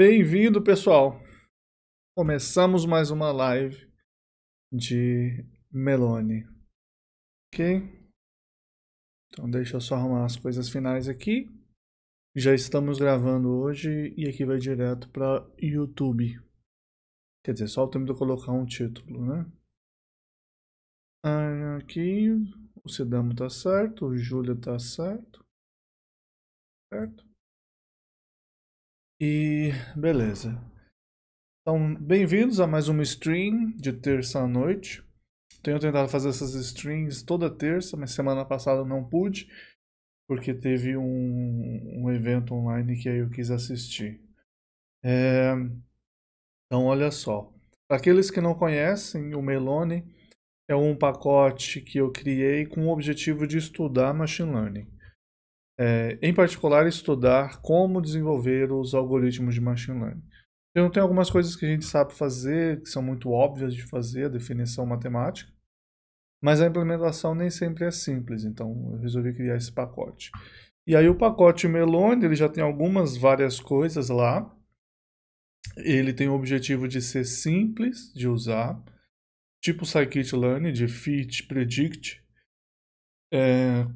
Bem-vindo, pessoal. Começamos mais uma live de Meloni, ok? Então deixa eu só arrumar as coisas finais aqui. Já estamos gravando hoje e aqui vai direto para YouTube. Quer dizer, só o tempo de eu colocar um título, né? Aqui o Sidamo tá certo, o Júlio tá certo. Certo? E beleza. Então, bem-vindos a mais uma stream de terça à noite. Tenho tentado fazer essas streams toda terça, mas semana passada não pude, porque teve um evento online que aí eu quis assistir. Então, olha só. Para aqueles que não conhecem, o Meloni é um pacote que eu criei com o objetivo de estudar Machine Learning. Em particular, estudar como desenvolver os algoritmos de Machine Learning. Então, tem algumas coisas que a gente sabe fazer, que são muito óbvias de fazer, a definição matemática. Mas a implementação nem sempre é simples, então eu resolvi criar esse pacote. E aí o pacote Meloni, ele já tem várias coisas lá. Ele tem o objetivo de ser simples de usar, tipo scikit-learn, de fit, predict.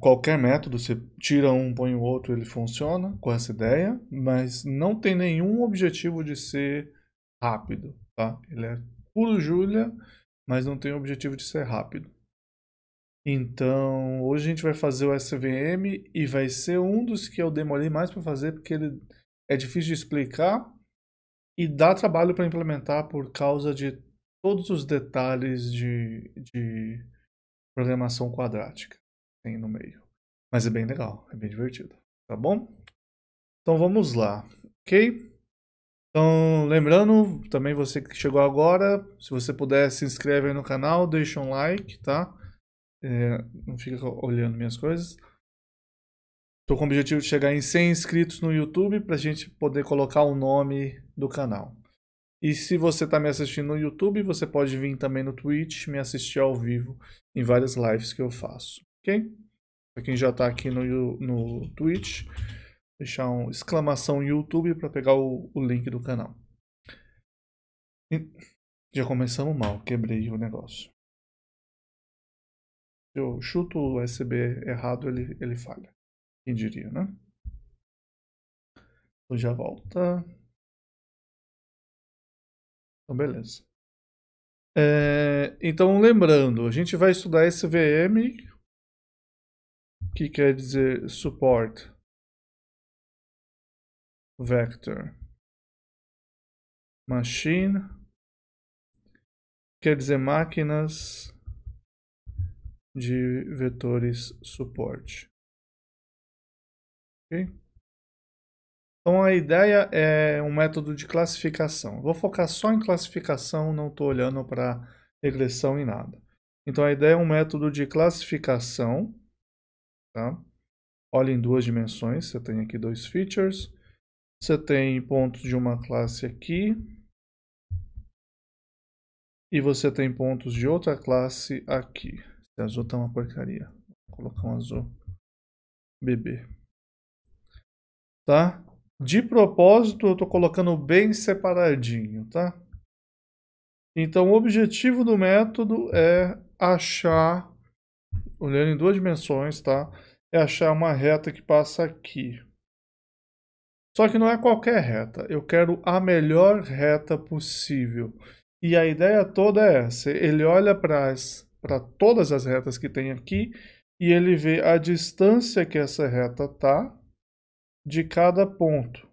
Qualquer método, você tira um, põe o outro, ele funciona com essa ideia, mas não tem nenhum objetivo de ser rápido, tá? Ele é puro Julia, mas não tem o objetivo de ser rápido. Então, hoje a gente vai fazer o SVM e vai ser um dos que eu demorei mais para fazer porque ele é difícil de explicar e dá trabalho para implementar por causa de todos os detalhes de programação quadrática que tem no meio. Mas é bem legal, é bem divertido, tá bom? Então vamos lá, ok? Então, lembrando, também você que chegou agora, se você puder se inscreve aí no canal, deixa um like, tá? Não fica olhando minhas coisas. Estou com o objetivo de chegar em 100 inscritos no YouTube para a gente poder colocar o nome do canal. E se você está me assistindo no YouTube, você pode vir também no Twitch me assistir ao vivo em várias lives que eu faço, ok? Para quem já está aqui no Twitch, deixar um exclamação YouTube para pegar o link do canal. E já começamos mal, quebrei o negócio. Se eu chuto o USB errado, ele falha. Quem diria, né? Então já volta. Então, beleza. Então, lembrando, a gente vai estudar SVM, que quer dizer Support Vector Machine, quer dizer máquinas de vetores suporte. Okay? Então a ideia é um método de classificação. Vou focar só em classificação, não estou olhando para regressão e nada. Então a ideia é um método de classificação, tá? Olha em duas dimensões, você tem aqui dois features. Você tem pontos de uma classe aqui. E você tem pontos de outra classe aqui. Esse azul tá uma porcaria. Vou colocar um azul bebê. Tá? De propósito, eu tô colocando bem separadinho, tá? Então, o objetivo do método é achar, olhando em duas dimensões, tá? É achar uma reta que passa aqui. Só que não é qualquer reta. Eu quero a melhor reta possível. E a ideia toda é essa. Ele olha para todas as retas que tem aqui e ele vê a distância que essa reta está de cada ponto.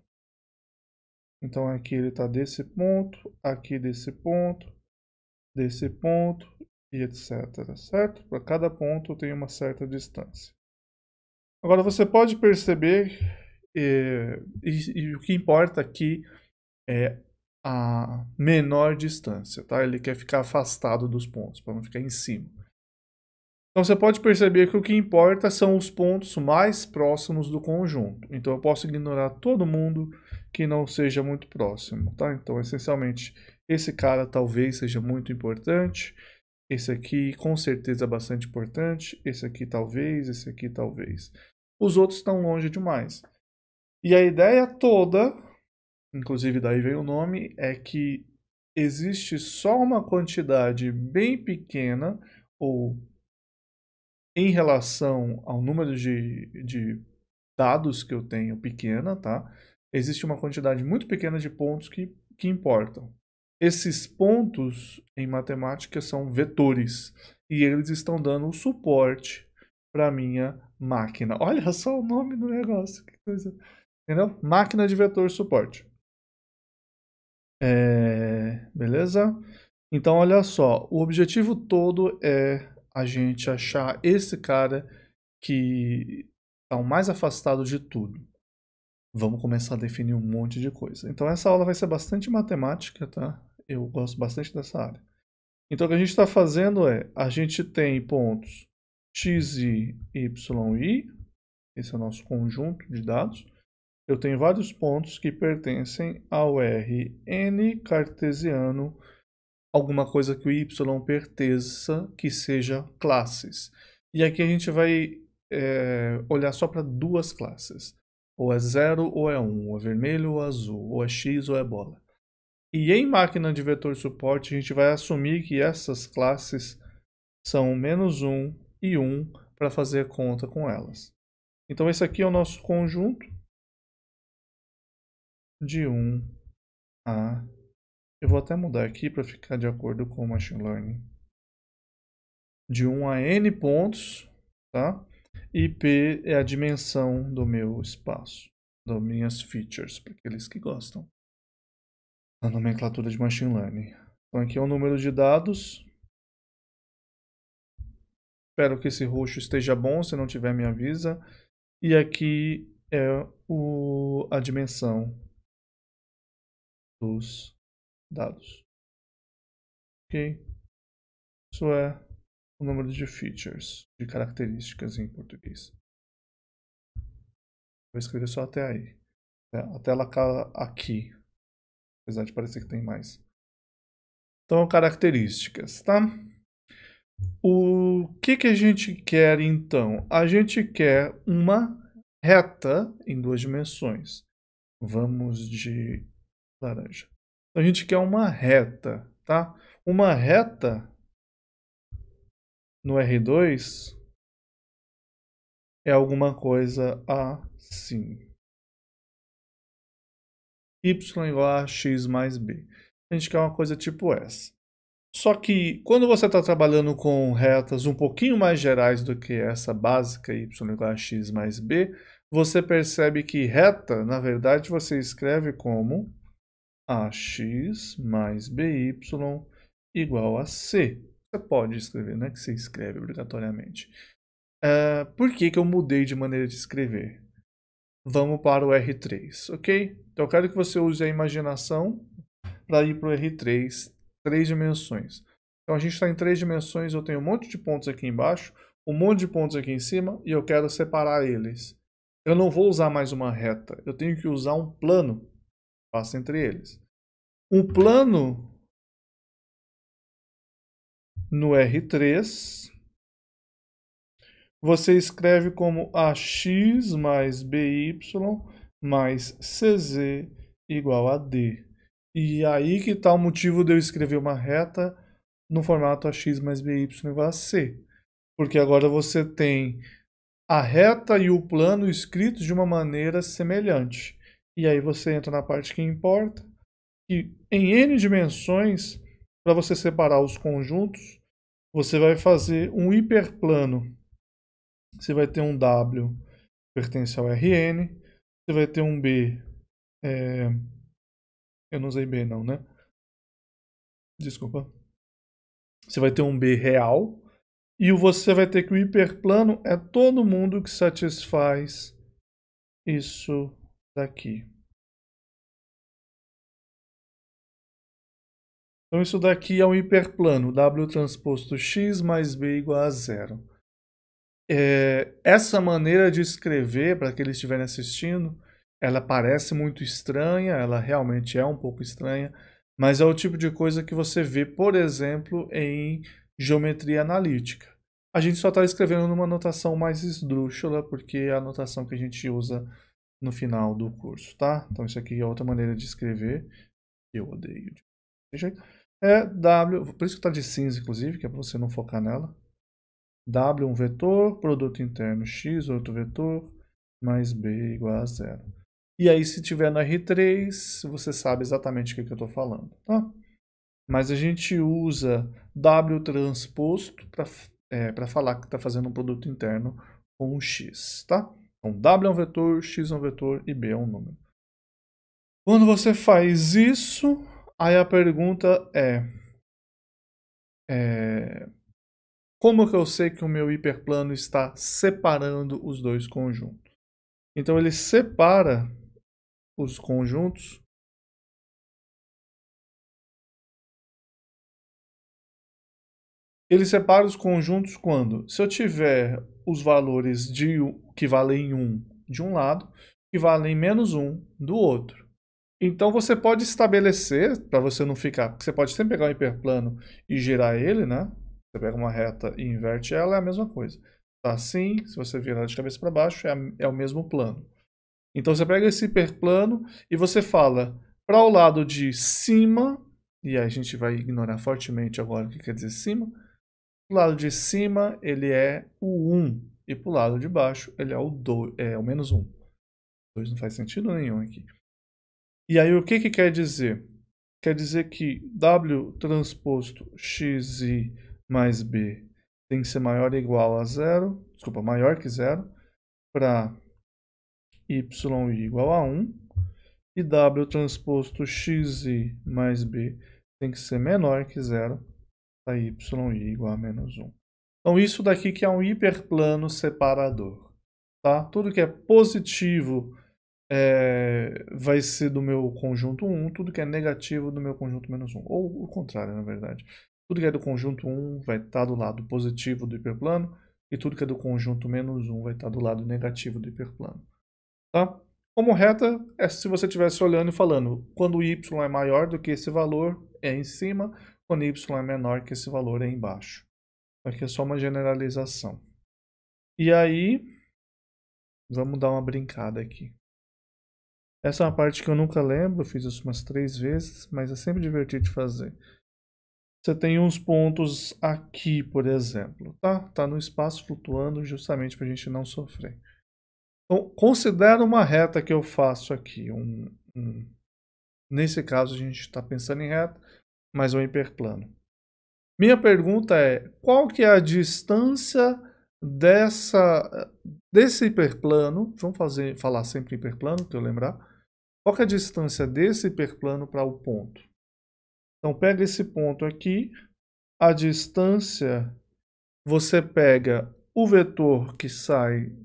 Então aqui ele está desse ponto, aqui desse ponto e etc. Certo? Para cada ponto tem uma certa distância. Agora você pode perceber, e o que importa aqui é a menor distância, tá? Ele quer ficar afastado dos pontos, para não ficar em cima. Então você pode perceber que o que importa são os pontos mais próximos do conjunto. Então eu posso ignorar todo mundo que não seja muito próximo, tá? Então essencialmente esse cara talvez seja muito importante, esse aqui com certeza é bastante importante, esse aqui talvez, esse aqui talvez. Os outros estão longe demais. E a ideia toda inclusive daí veio o nome, é que existe só uma quantidade bem pequena, ou em relação ao número de dados que eu tenho pequena, tá? Existe uma quantidade muito pequena de pontos que importam. Esses pontos em matemática são vetores e eles estão dando o suporte para minha máquina. Olha só o nome do negócio, que coisa, entendeu? Máquina de vetor suporte. Beleza? Então, olha só, o objetivo todo é a gente achar esse cara que está o mais afastado de tudo. Vamos começar a definir um monte de coisa. Então, essa aula vai ser bastante matemática, tá? Eu gosto bastante dessa área. Então, o que a gente está fazendo é, a gente tem pontos x, y, y, esse é o nosso conjunto de dados. Eu tenho vários pontos que pertencem ao Rn cartesiano, alguma coisa que o y pertença, que seja classes. E aqui a gente vai olhar só para duas classes. Ou é 0 ou é 1, ou é vermelho ou azul, ou é x ou é bola. E em máquina de vetor suporte, a gente vai assumir que essas classes são -1 e 1 para fazer conta com elas. Então esse aqui é o nosso conjunto de 1 a... Eu vou até mudar aqui para ficar de acordo com o Machine Learning. De 1 a n pontos, tá? E P é a dimensão do meu espaço, das minhas features, para aqueles que gostam da nomenclatura de Machine Learning. Então aqui é o número de dados. Espero que esse roxo esteja bom, se não tiver me avisa. E aqui é a dimensão dos dados. Ok? Isso é o número de features, de características em português. Vou escrever só até aí. Até ela aqui. Apesar de parecer que tem mais. Então, características, tá? O que a gente quer, então? A gente quer uma reta em 2 dimensões. Vamos de laranja. Então, a gente quer uma reta, tá? Uma reta no R2 é alguma coisa assim. Y igual a x mais b. A gente quer uma coisa tipo essa. Só que quando você está trabalhando com retas um pouquinho mais gerais do que essa básica, y igual a x mais b, você percebe que reta, na verdade, você escreve como ax mais by igual a c. Você pode escrever, não é que você escreve obrigatoriamente. Por que eu mudei de maneira de escrever? Vamos para o R3, ok? Então eu quero que você use a imaginação para ir para o R3, 3 dimensões. Então a gente está em 3 dimensões, eu tenho um monte de pontos aqui embaixo, um monte de pontos aqui em cima e eu quero separar eles. Eu não vou usar mais uma reta, eu tenho que usar um plano, passa entre eles. Um plano no R3, você escreve como ax mais by mais cz igual a d. E aí que está o motivo de eu escrever uma reta no formato ax mais by igual a c. Porque agora você tem a reta e o plano escritos de uma maneira semelhante. E aí você entra na parte que importa. E em n dimensões, para você separar os conjuntos, você vai fazer um hiperplano. Você vai ter um W que pertence ao Rn, você vai ter um B, eu não usei B não, né? Desculpa. Você vai ter um B real, e você vai ter que o hiperplano é todo mundo que satisfaz isso daqui. Então isso daqui é um hiperplano, W transposto x mais B igual a 0. Essa maneira de escrever, para aqueles que estiverem assistindo, ela parece muito estranha, ela realmente é um pouco estranha, mas é o tipo de coisa que você vê, por exemplo, em geometria analítica. A gente só está escrevendo numa notação mais esdrúxula, porque é a notação que a gente usa no final do curso, tá? Então isso aqui é outra maneira de escrever. Eu odeio. É W, por isso que está de cinza, inclusive, que é para você não focar nela. W um vetor, produto interno x, outro vetor, mais b igual a zero. E aí, se tiver no R3, você sabe exatamente o que eu estou falando, tá? Mas a gente usa W transposto para falar que está fazendo um produto interno com um x, tá? Então, W é um vetor, x é um vetor e b é um número. Quando você faz isso, aí a pergunta como que eu sei que o meu hiperplano está separando os dois conjuntos? Então ele separa os conjuntos quando? Se eu tiver os valores que valem 1 de um lado, que valem menos 1 do outro. Então você pode estabelecer, para você não ficar, você pode sempre pegar o hiperplano e girar ele, né? Você pega uma reta e inverte ela, é a mesma coisa. Tá assim, se você virar de cabeça para baixo, é o mesmo plano. Então você pega esse hiperplano e você fala para o lado de cima, e aí a gente vai ignorar fortemente agora o que quer dizer cima. O lado de cima ele é o 1 e para o lado de baixo ele é o menos 1. 2 não faz sentido nenhum aqui. E aí o que quer dizer? Quer dizer que W transposto xi mais b tem que ser maior ou igual a zero, desculpa, maior que zero, para y igual a 1, e W transposto xi mais b tem que ser menor que zero, para y igual a menos 1. Então isso daqui que é um hiperplano separador. Tá? Tudo que é positivo vai ser do meu conjunto 1, tudo que é negativo do meu conjunto menos 1. Ou o contrário, na verdade. Tudo que é do conjunto 1 vai estar do lado positivo do hiperplano, e tudo que é do conjunto menos 1 vai estar do lado negativo do hiperplano. Tá? Como reta, é se você estivesse olhando e falando, quando y é maior do que esse valor, é em cima, quando y é menor que esse valor, é embaixo. Aqui é só uma generalização. E aí, vamos dar uma brincada aqui. Essa é uma parte que eu nunca lembro, eu fiz isso umas 3 vezes, mas é sempre divertido de fazer. Você tem uns pontos aqui, por exemplo, tá? Tá no espaço flutuando justamente para a gente não sofrer. Então, considera uma reta que eu faço aqui. Nesse caso, a gente está pensando em reta, mas é um hiperplano. Minha pergunta é, qual que é a distância desse hiperplano? Vamos falar sempre hiperplano, para eu lembrar. Qual que é a distância desse hiperplano para o ponto? Então, pega esse ponto aqui, a distância, você pega o vetor que sai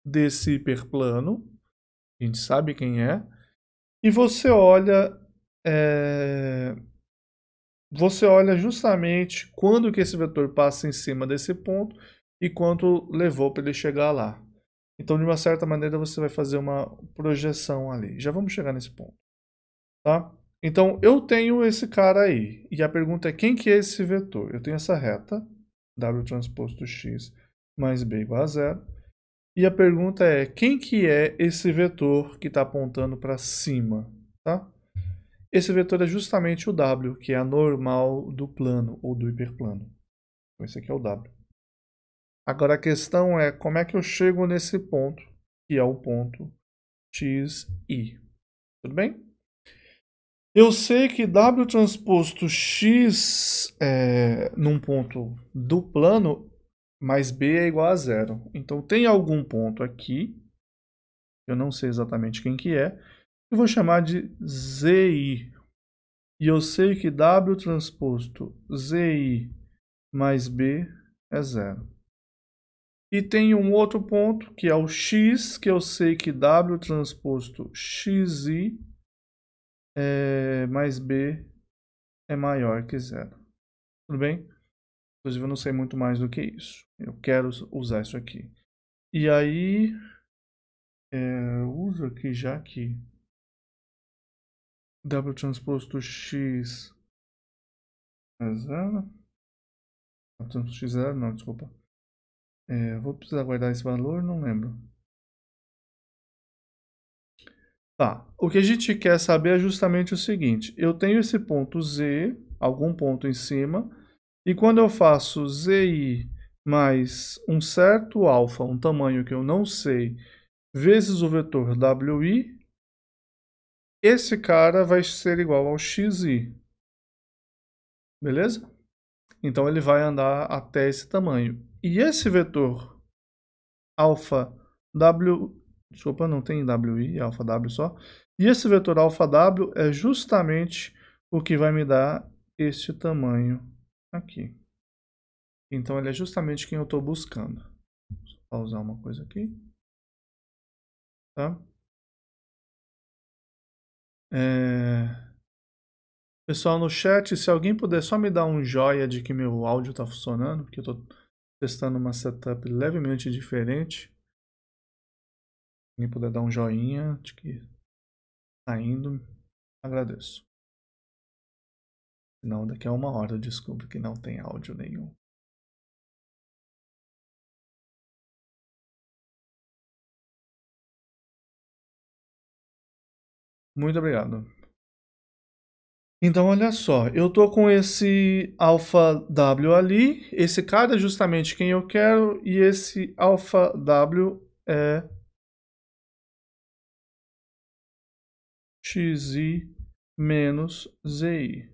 desse hiperplano, a gente sabe quem é, e você olha justamente quando que esse vetor passa em cima desse ponto e quanto levou para ele chegar lá. Então, de uma certa maneira, você vai fazer uma projeção ali. Já vamos chegar nesse ponto, tá? Então, eu tenho esse cara aí. E a pergunta é, quem que é esse vetor? Eu tenho essa reta, W transposto x mais b igual a zero. E a pergunta é, quem que é esse vetor que está apontando para cima? Tá? Esse vetor é justamente o W, que é a normal do plano ou do hiperplano. Então, esse aqui é o W. Agora a questão é, como é que eu chego nesse ponto, que é o ponto xi? Tudo bem? Eu sei que W transposto x num ponto do plano mais b é igual a zero. Então tem algum ponto aqui, eu não sei exatamente quem que é, eu vou chamar de zi. E eu sei que W transposto zi mais b é zero. E tem um outro ponto, que é o x, que eu sei que W transposto xi mais b é maior que zero. Tudo bem? Inclusive eu não sei muito mais do que isso. Eu quero usar isso aqui. E aí, eu uso aqui já que W transposto x é zero. Transposto x é zero, não, desculpa. Vou precisar guardar esse valor, não lembro. Tá, o que a gente quer saber é justamente o seguinte, eu tenho esse ponto Z, algum ponto em cima, e quando eu faço ZI mais um certo alfa, um tamanho que eu não sei, vezes o vetor WI, esse cara vai ser igual ao XI, beleza? Então ele vai andar até esse tamanho. E esse vetor alfa W, desculpa, não tem WI, alfa W só. E esse vetor alfa W é justamente o que vai me dar este tamanho aqui. Então ele é justamente quem eu estou buscando. Vou pausar uma coisa aqui. Tá? Pessoal no chat, se alguém puder só me dar um joia de que meu áudio está funcionando, porque eu estou testando uma setup levemente diferente. Se alguém puder dar um joinha de que está indo, agradeço. Senão daqui a 1 hora eu descubro que não tem áudio nenhum. Muito obrigado. Então, olha só, eu tô com esse alfa W ali, esse cara é justamente quem eu quero, e esse alfa W é XI menos ZI.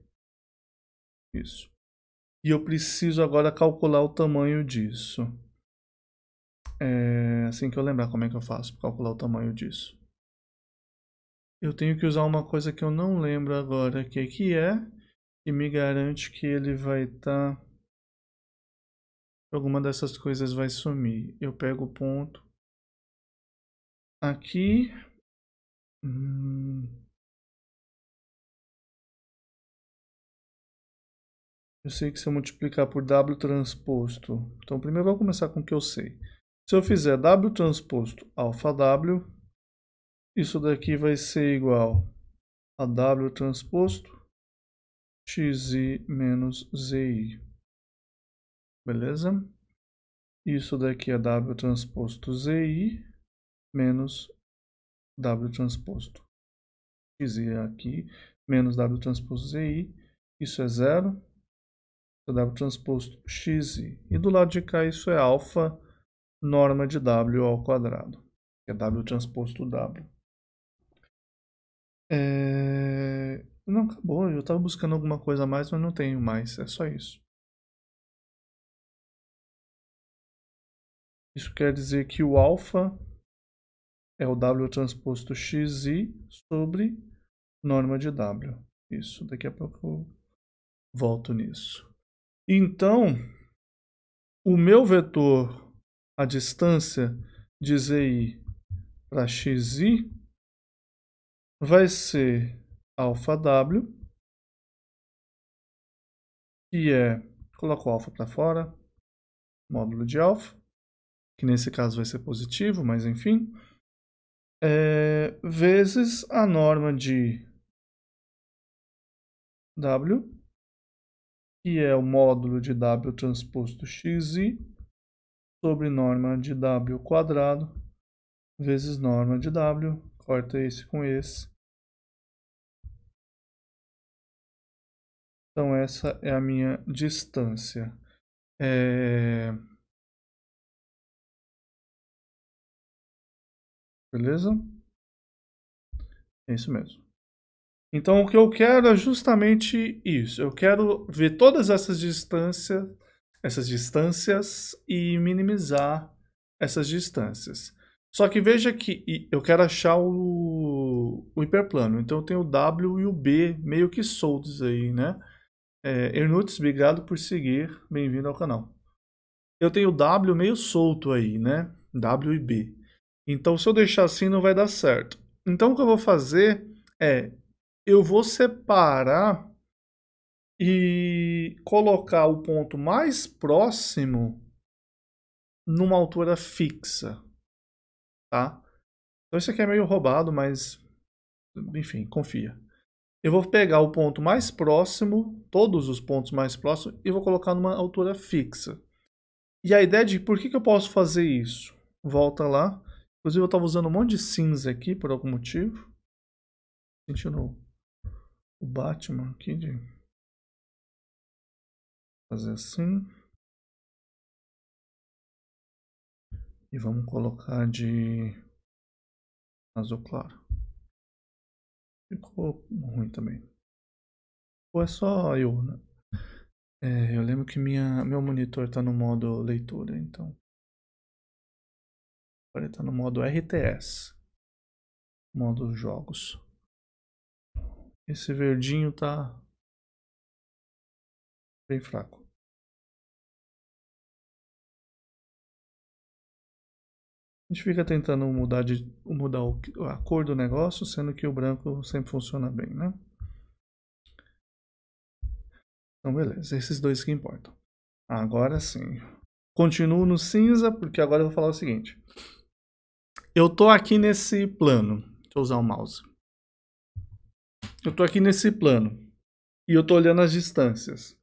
Isso. E eu preciso agora calcular o tamanho disso. Assim que eu lembrar como é que eu faço para calcular o tamanho disso. Eu tenho que usar uma coisa que eu não lembro agora, que e me garante que ele vai estar... Alguma dessas coisas vai sumir. Eu pego o ponto aqui. Eu sei que se eu multiplicar por W transposto... Então primeiro eu vou começar com o que eu sei. Se eu fizer W transposto alfa W, isso daqui vai ser igual a W transposto XI menos ZI. Beleza? Isso daqui é W transposto ZI menos W transposto XI aqui, menos W transposto ZI. Isso é 0. Isso é W transposto XI. E do lado de cá isso é alfa norma de W ao quadrado, que é W transposto W. Não, acabou. Eu estava buscando alguma coisa a mais, mas não tenho mais. É só isso. Isso quer dizer que o alfa é o W transposto XI sobre norma de W. Isso, daqui a pouco eu volto nisso. Então, o meu vetor, a distância de ZI para XI, vai ser alfa W, que é, coloco o alfa para fora, módulo de alfa, que nesse caso vai ser positivo, mas enfim, vezes a norma de W, que é o módulo de W transposto XI, sobre norma de W quadrado, vezes norma de W, corta esse com esse. Então essa é a minha distância. Beleza? É isso mesmo. Então o que eu quero é justamente isso. Eu quero ver todas essas distâncias e minimizar essas distâncias. Só que veja que eu quero achar o hiperplano. Então eu tenho o W e o B meio que soltos aí, né? Ernuts, obrigado por seguir. Bem-vindo ao canal. Eu tenho o W meio solto aí, né? W e B. Então se eu deixar assim não vai dar certo. Então o que eu vou fazer eu vou separar e colocar o ponto mais próximo numa altura fixa, tá? Então isso aqui é meio roubado, mas enfim, confia. Eu vou pegar o ponto mais próximo, todos os pontos mais próximos, e vou colocar numa altura fixa. E a ideia de por que eu posso fazer isso? Volta lá. Inclusive eu estava usando um monte de cinza aqui por algum motivo. sentindo o Batman aqui de fazer assim. E vamos colocar de azul claro. Ficou ruim também. Ou é só eu, né? Eu lembro que meu monitor está no modo leitura, então. Agora ele está no modo RTS. Modo jogos. Esse verdinho tá bem fraco. A gente fica tentando mudar a cor do negócio, sendo que o branco sempre funciona bem, né? Então, beleza. Esses dois que importam. Agora sim. Continuo no cinza, porque agora eu vou falar o seguinte. Eu tô aqui nesse plano. Deixa eu usar o mouse. Eu tô aqui nesse plano. E eu tô olhando as distâncias.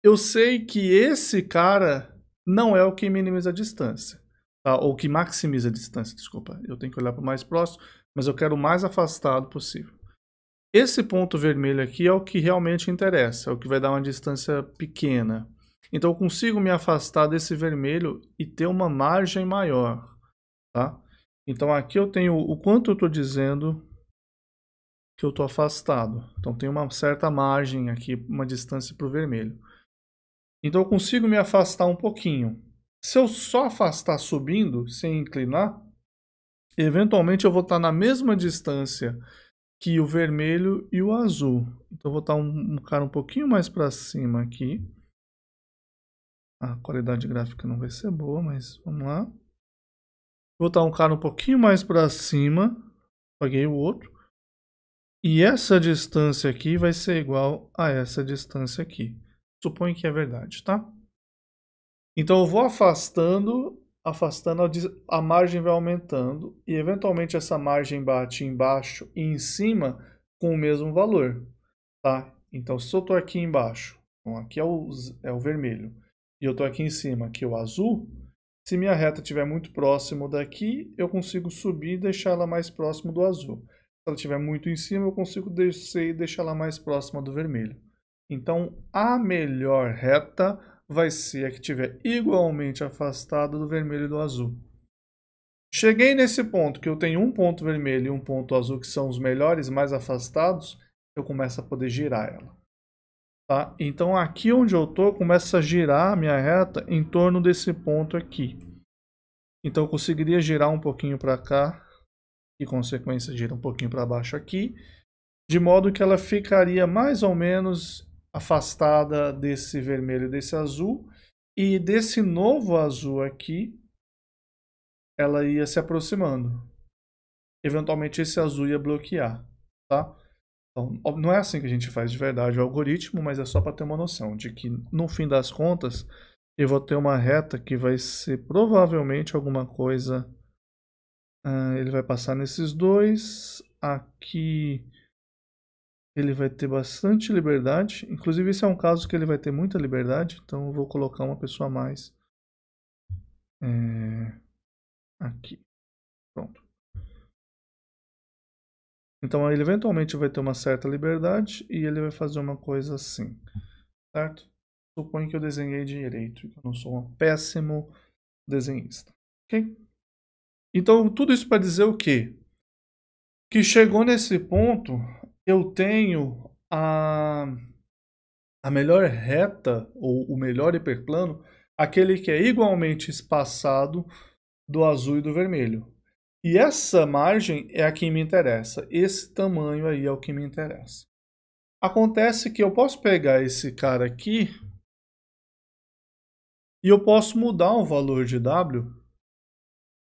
Eu sei que esse cara não é o que minimiza a distância. Tá? Ou que maximiza a distância, desculpa. Eu tenho que olhar para o mais próximo, mas eu quero o mais afastado possível. Esse ponto vermelho aqui é o que realmente interessa, é o que vai dar uma distância pequena. Então eu consigo me afastar desse vermelho e ter uma margem maior. Tá? Então aqui eu tenho o quanto eu estou dizendo que eu estou afastado. Então tem uma certa margem aqui, uma distância para o vermelho. Então eu consigo me afastar um pouquinho. Se eu só afastar subindo, sem inclinar, eventualmente eu vou estar na mesma distância que o vermelho e o azul. Então eu vou estar um cara um pouquinho mais para cima aqui. A qualidade gráfica não vai ser boa, mas vamos lá. Vou estar um cara um pouquinho mais para cima. Apaguei o outro. E essa distância aqui vai ser igual a essa distância aqui. Suponho que é verdade, tá? Então eu vou afastando, a margem vai aumentando e eventualmente essa margem bate embaixo e em cima com o mesmo valor, tá? Então se eu estou aqui embaixo, então aqui é o vermelho, e eu estou aqui em cima, aqui é o azul, se minha reta estiver muito próximo daqui, eu consigo subir e deixar ela mais próximo do azul. Se ela estiver muito em cima, eu consigo descer e deixar ela mais próxima do vermelho. Então a melhor reta vai ser a que estiver igualmente afastada do vermelho e do azul. Cheguei nesse ponto que eu tenho um ponto vermelho e um ponto azul que são os melhores, mais afastados, eu começo a poder girar ela. Tá? Então aqui onde eu estou, começa a girar a minha reta em torno desse ponto aqui. Então eu conseguiria girar um pouquinho para cá, e consequência gira um pouquinho para baixo aqui, de modo que ela ficaria mais ou menos afastada desse vermelho e desse azul, e desse novo azul aqui, ela ia se aproximando. Eventualmente esse azul ia bloquear, tá? Então, não é assim que a gente faz de verdade o algoritmo, mas é só para ter uma noção de que, no fim das contas, eu vou ter uma reta que vai ser provavelmente alguma coisa... ele vai passar nesses dois, aqui... ele vai ter bastante liberdade. Inclusive, esse é um caso que ele vai ter muita liberdade. Então, eu vou colocar uma pessoa a mais aqui. Pronto. Então, ele eventualmente vai ter uma certa liberdade e ele vai fazer uma coisa assim. Certo? Suponho que eu desenhei direito. Eu não sou um péssimo desenhista. Ok? Então, tudo isso para dizer o quê? Que chegou nesse ponto, eu tenho a melhor reta, ou o melhor hiperplano, aquele que é igualmente espaçado do azul e do vermelho. E essa margem é a que me interessa. Esse tamanho aí é o que me interessa. Acontece que eu posso pegar esse cara aqui e eu posso mudar o valor de W,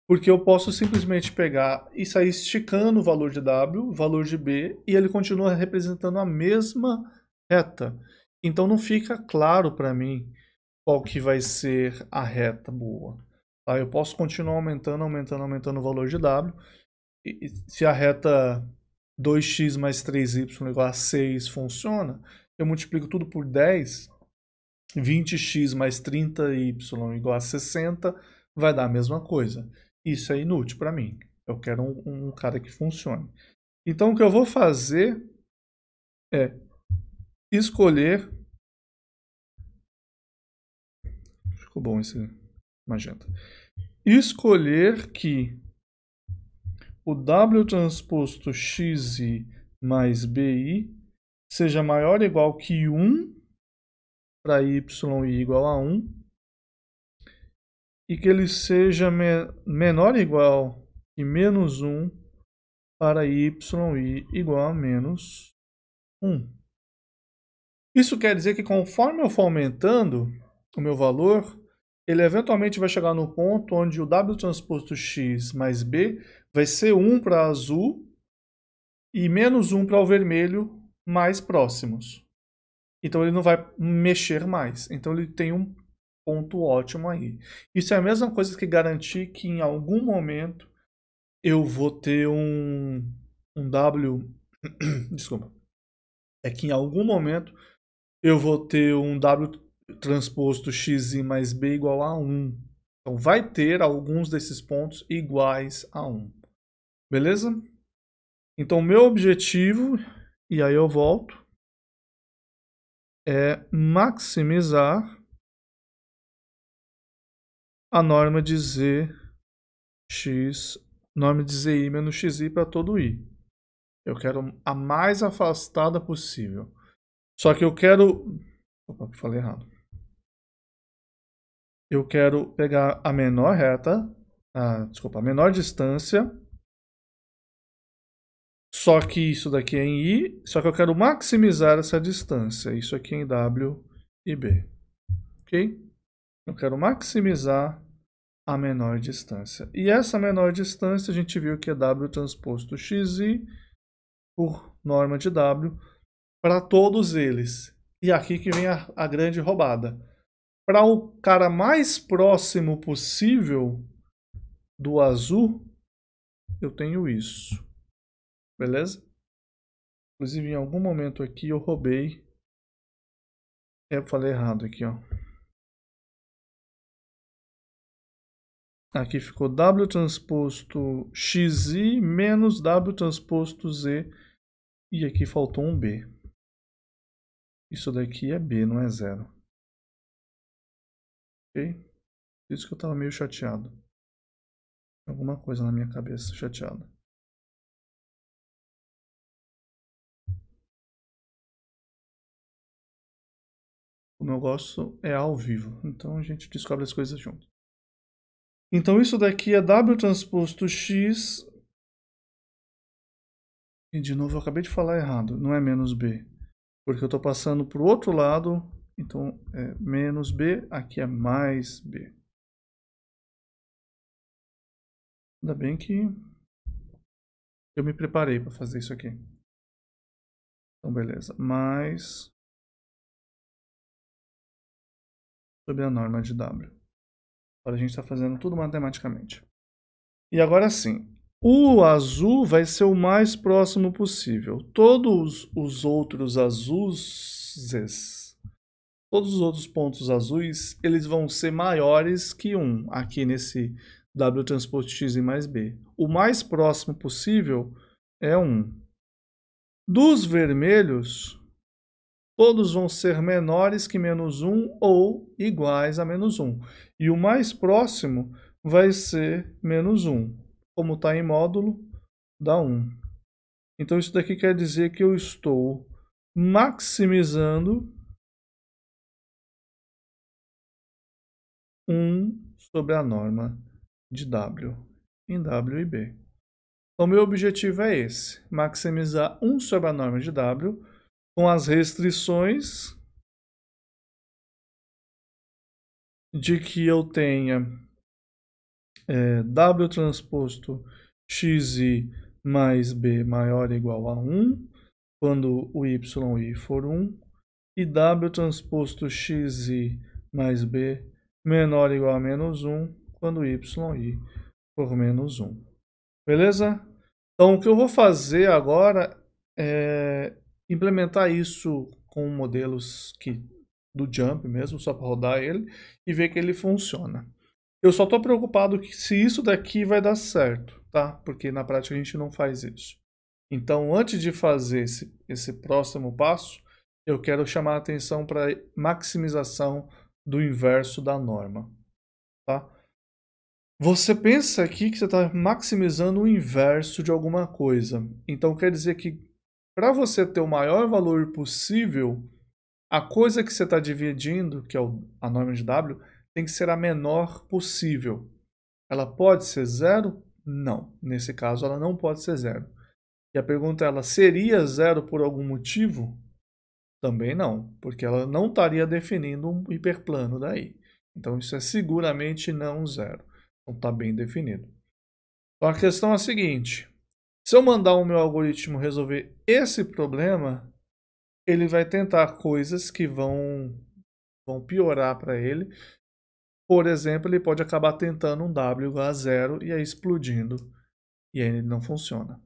porque eu posso simplesmente pegar e sair esticando o valor de W, o valor de B, e ele continua representando a mesma reta. Então não fica claro para mim qual que vai ser a reta boa. Tá? Eu posso continuar aumentando o valor de W. E se a reta 2x mais 3y igual a 6 funciona, eu multiplico tudo por 10, 20x mais 30y igual a 60, vai dar a mesma coisa. Isso é inútil para mim. Eu quero um cara que funcione. Então, o que eu vou fazer é escolher... Ficou bom esse magenta. Escolher que o W transposto xi mais bi seja maior ou igual que 1 para y igual a 1 e que ele seja menor ou igual que menos 1 para y igual a menos 1. Isso quer dizer que conforme eu for aumentando o meu valor, ele eventualmente vai chegar no ponto onde o W transposto x mais b vai ser 1 para azul e menos 1 para o vermelho mais próximos. Então ele não vai mexer mais. Então ele tem um ponto ótimo aí. Isso é a mesma coisa que garantir que em algum momento eu vou ter um W... Desculpa. É que em algum momento eu vou ter um W transposto xi mais b igual a 1. Então vai ter alguns desses pontos iguais a 1. Beleza? Então meu objetivo, e aí eu volto, é maximizar a norma de z norma de zi menos xi para todo i. Eu quero a mais afastada possível. Só que eu quero... Opa, falei errado. Eu quero pegar a menor reta, a menor distância. Só que isso daqui é em i, só que eu quero maximizar essa distância. Isso aqui é em w e b. Ok? Eu quero maximizar a menor distância. E essa menor distância a gente viu que é w transposto xi por norma de w para todos eles. E aqui que vem a grande roubada. Para o cara mais próximo possível do azul, eu tenho isso. Beleza? Inclusive, em algum momento aqui eu roubei. Eu falei errado aqui, ó. Aqui ficou W transposto XI menos W transposto Z. E aqui faltou um B. Isso daqui é B, não é 0. Ok? Por isso que eu estava meio chateado. Alguma coisa na minha cabeça chateada. O meu gosto é ao vivo. Então a gente descobre as coisas junto. Então isso daqui é W transposto X. E de novo eu acabei de falar errado. Não é menos B. Porque eu estou passando para o outro lado. Então é menos B. Aqui é mais B. Ainda bem que eu me preparei para fazer isso aqui. Então beleza. Mais sobre a norma de W. Agora a gente está fazendo tudo matematicamente. E agora sim. O azul vai ser o mais próximo possível. Todos os outros azuis, todos os outros pontos azuis, eles vão ser maiores que 1, aqui nesse W transposto x mais b. O mais próximo possível é 1. Dos vermelhos, todos vão ser menores que menos 1 ou iguais a menos 1. E o mais próximo vai ser menos 1. Como está em módulo, dá 1. Então isso daqui quer dizer que eu estou maximizando 1 sobre a norma de W em W e B. Então meu objetivo é esse, maximizar 1 sobre a norma de W com as restrições de que eu tenha W transposto xi mais b maior ou igual a 1, quando o yi for 1, e W transposto xi mais b menor ou igual a menos 1, quando yi for menos 1. Beleza? Então, o que eu vou fazer agora é implementar isso com modelos do Jump mesmo, só para rodar ele, e ver que ele funciona. Eu só estou preocupado que se isso daqui vai dar certo, tá? Porque na prática a gente não faz isso. Então, antes de fazer esse próximo passo, eu quero chamar a atenção para a maximização do inverso da norma. Tá? Você pensa aqui que você está maximizando o inverso de alguma coisa. Então, quer dizer que para você ter o maior valor possível, a coisa que você está dividindo, que é a norma de W, tem que ser a menor possível. Ela pode ser zero? Não. Nesse caso, ela não pode ser zero. E a pergunta é, ela seria zero por algum motivo? Também não, porque ela não estaria definindo um hiperplano daí. Então isso é seguramente não zero. Então está bem definido. Então a questão é a seguinte, se eu mandar o meu algoritmo resolver esse problema, ele vai tentar coisas que vão piorar para ele. Por exemplo, ele pode acabar tentando um W igual a zero e aí explodindo. E aí ele não funciona.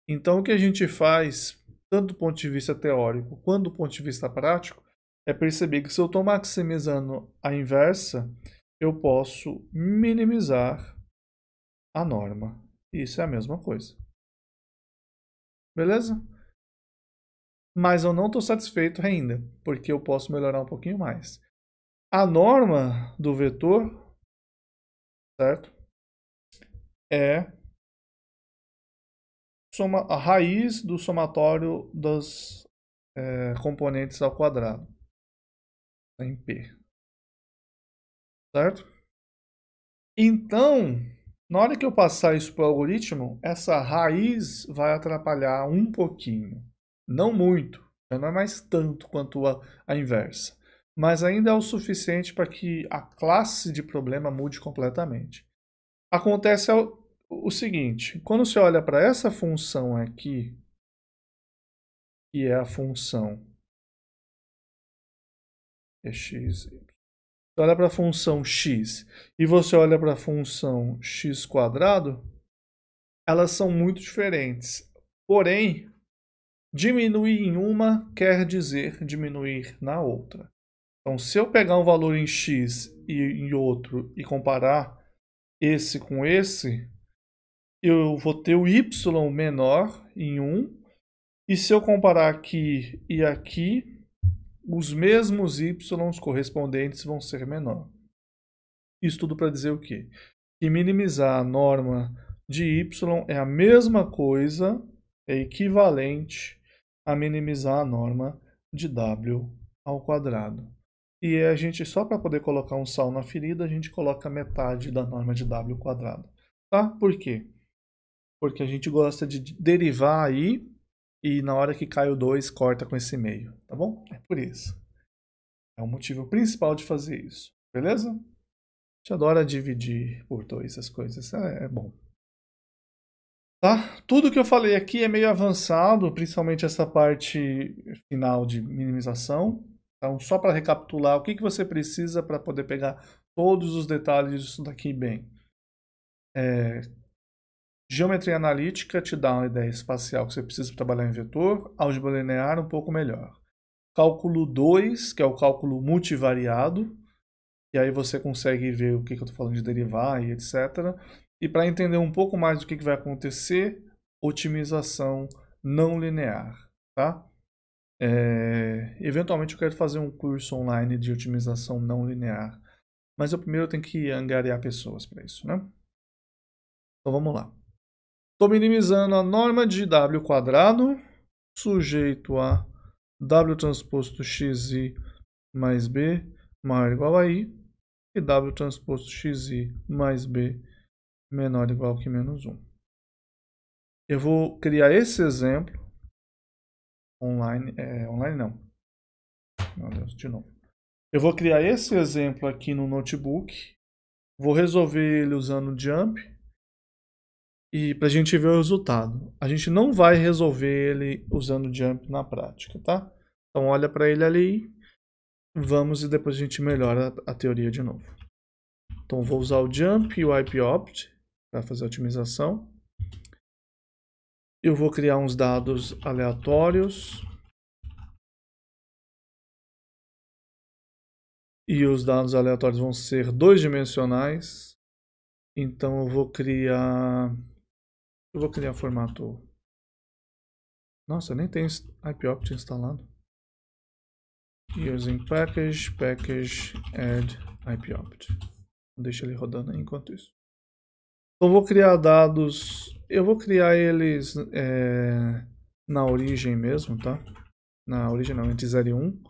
Então o que a gente faz, tanto do ponto de vista teórico quanto do ponto de vista prático, é perceber que se eu estou maximizando a inversa, eu posso minimizar a norma. Isso é a mesma coisa. Beleza? Mas eu não estou satisfeito ainda, porque eu posso melhorar um pouquinho mais. A norma do vetor, certo? É a raiz do somatório dos componentes ao quadrado, em P. Certo? Então, na hora que eu passar isso para o algoritmo, essa raiz vai atrapalhar um pouquinho. Não muito, não é mais tanto quanto a inversa. Mas ainda é o suficiente para que a classe de problema mude completamente. Acontece o seguinte, quando você olha para essa função aqui, que é a função x, você olha para a função x e você olha para a função x quadrado, elas são muito diferentes. Porém, diminuir em uma quer dizer diminuir na outra. Então, se eu pegar um valor em x e em outro e comparar esse com esse, eu vou ter o y menor em um. E se eu comparar aqui e aqui, os mesmos y correspondentes vão ser menor. Isso tudo para dizer o quê? Que minimizar a norma de y é a mesma coisa, é equivalente a minimizar a norma de w ao quadrado. E a gente, só para poder colocar um sal na ferida, a gente coloca metade da norma de w ao quadrado. Tá? Por quê? Porque a gente gosta de derivar aí e na hora que cai o 2, corta com esse meio, tá bom? É por isso. É o motivo principal de fazer isso, beleza? A gente adora dividir por 2 as coisas, é bom. Tá? Tudo que eu falei aqui é meio avançado, principalmente essa parte final de minimização. Então, só para recapitular, o que você precisa para poder pegar todos os detalhes disso daqui bem? Geometria analítica te dá uma ideia espacial que você precisa trabalhar em vetor, álgebra linear um pouco melhor. Cálculo 2, que é o cálculo multivariado, e aí você consegue ver o que eu estou falando de derivar e etc. E para entender um pouco mais do que vai acontecer, otimização não linear. Tá? Eventualmente eu quero fazer um curso online de otimização não linear, mas eu primeiro tenho que angariar pessoas para isso, né? Então vamos lá. Estou minimizando a norma de w quadrado sujeito a w transposto xi mais b maior ou igual a i e w transposto xi mais b menor ou igual que menos 1. Eu vou criar esse exemplo online, online não. Meu Deus, de novo. Eu vou criar esse exemplo aqui no notebook, vou resolver ele usando jump e para a gente ver o resultado. A gente não vai resolver ele usando jump na prática, tá? Então olha para ele ali, vamos e depois a gente melhora a teoria de novo. Então vou usar o jump e o IPOpt para fazer a otimização. Eu vou criar uns dados aleatórios. E os dados aleatórios vão ser 2-dimensionais. Então eu vou criar formato Nossa, nem tem IPOpt instalado. Using package add IPOpt. Deixa ele rodando aí enquanto isso. Então vou criar dados, eu vou criar eles na origem mesmo, tá? Na origem não, entre 0 e 1.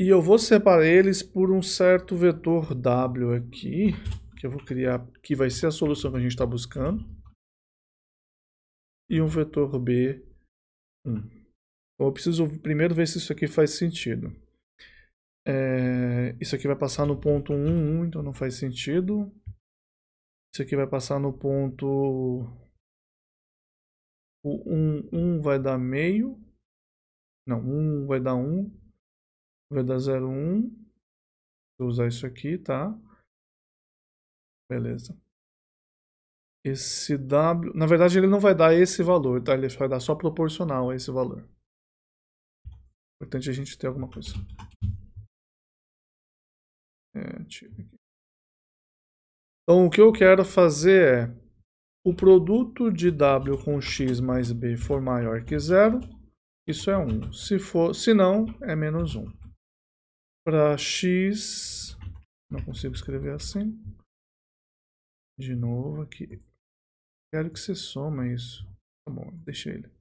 E eu vou separar eles por um certo vetor W aqui, que eu vou criar, que vai ser a solução que a gente está buscando. E um vetor B1. Então eu preciso primeiro ver se isso aqui faz sentido. Isso aqui vai passar no ponto 1, 1, então não faz sentido. Isso aqui vai passar no ponto... O 1, 1 vai dar meio. Não, 1 vai dar 1. Vai dar 0, 1. Vou usar isso aqui, tá? Beleza. Esse W... Na verdade, ele não vai dar esse valor, tá? Ele vai dar só proporcional a esse valor. Importante a gente ter alguma coisa. Tira aqui. Então, o que eu quero fazer é... O produto de W com X mais B for maior que 0, isso é 1. Se não, é menos 1. Para X... Não consigo escrever assim. De novo aqui. Quero que você soma isso. Tá bom, deixa ele.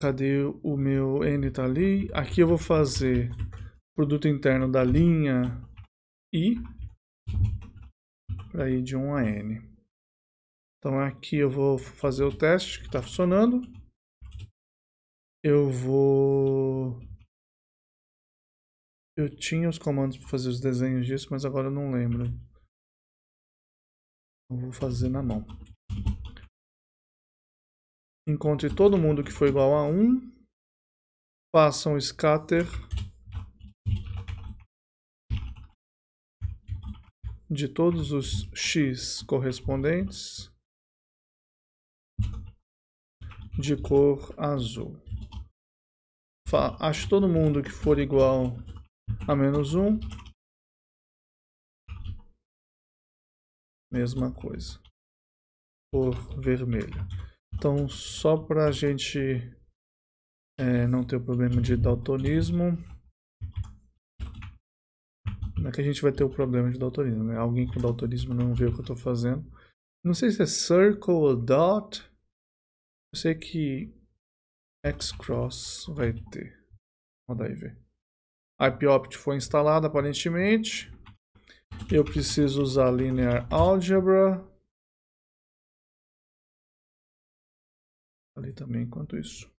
Cadê o meu N? Tá ali. Aqui eu vou fazer produto interno da linha I para ir de 1 a N. Então aqui eu vou fazer o teste que está funcionando. Eu tinha os comandos para fazer os desenhos disso, mas agora eu não lembro. Eu vou fazer na mão. Encontre todo mundo que for igual a 1. Faça um scatter de todos os X correspondentes de cor azul. Ache todo mundo que for igual a menos 1. Mesma coisa. Cor vermelha. Então, só para a gente não ter o problema de daltonismo. Não é que a gente vai ter o problema de daltonismo, né? Alguém com daltonismo não vê o que eu estou fazendo. Não sei se é circle ou dot. Eu sei que X-Cross vai ter. Roda aí ver. IPOpt foi instalado aparentemente. Eu preciso usar Linear Algebra. Ali também enquanto isso.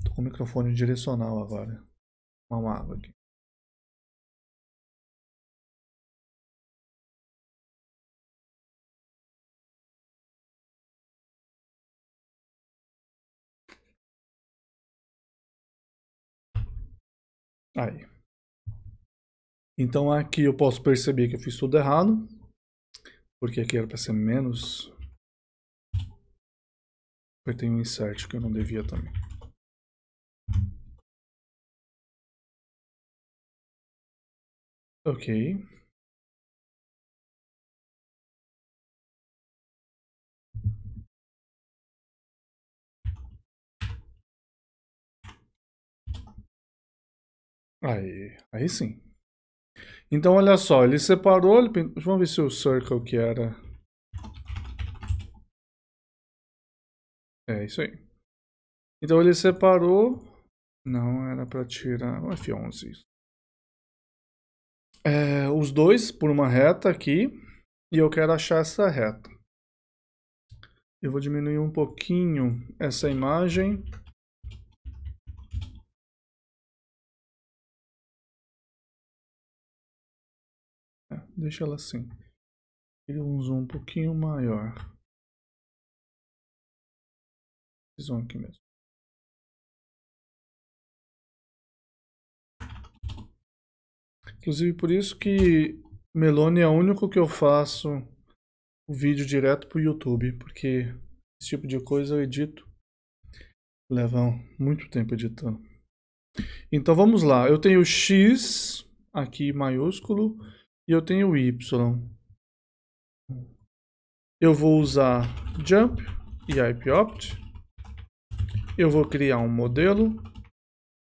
Tô com o microfone direcional agora. Uma água aqui. Aí. Então aqui eu posso perceber que eu fiz tudo errado. Porque aqui era para ser menos. Apertei um insert que eu não devia também. Ok. Aí sim. Então olha só, ele separou, vamos ver se o circle que era... É isso aí. Então ele separou, não era para tirar o F11. Os dois por uma reta aqui, e eu quero achar essa reta. Eu vou diminuir um pouquinho essa imagem. Deixa ela assim. Queria um zoom um pouquinho maior. Esse zoom aqui mesmo. Inclusive por isso que Melone é o único que eu faço o vídeo direto pro YouTube, porque esse tipo de coisa eu edito. Leva muito tempo editando. Então vamos lá, eu tenho X aqui maiúsculo e e eu tenho y. Eu vou usar jump e ipopt. Eu vou criar um modelo.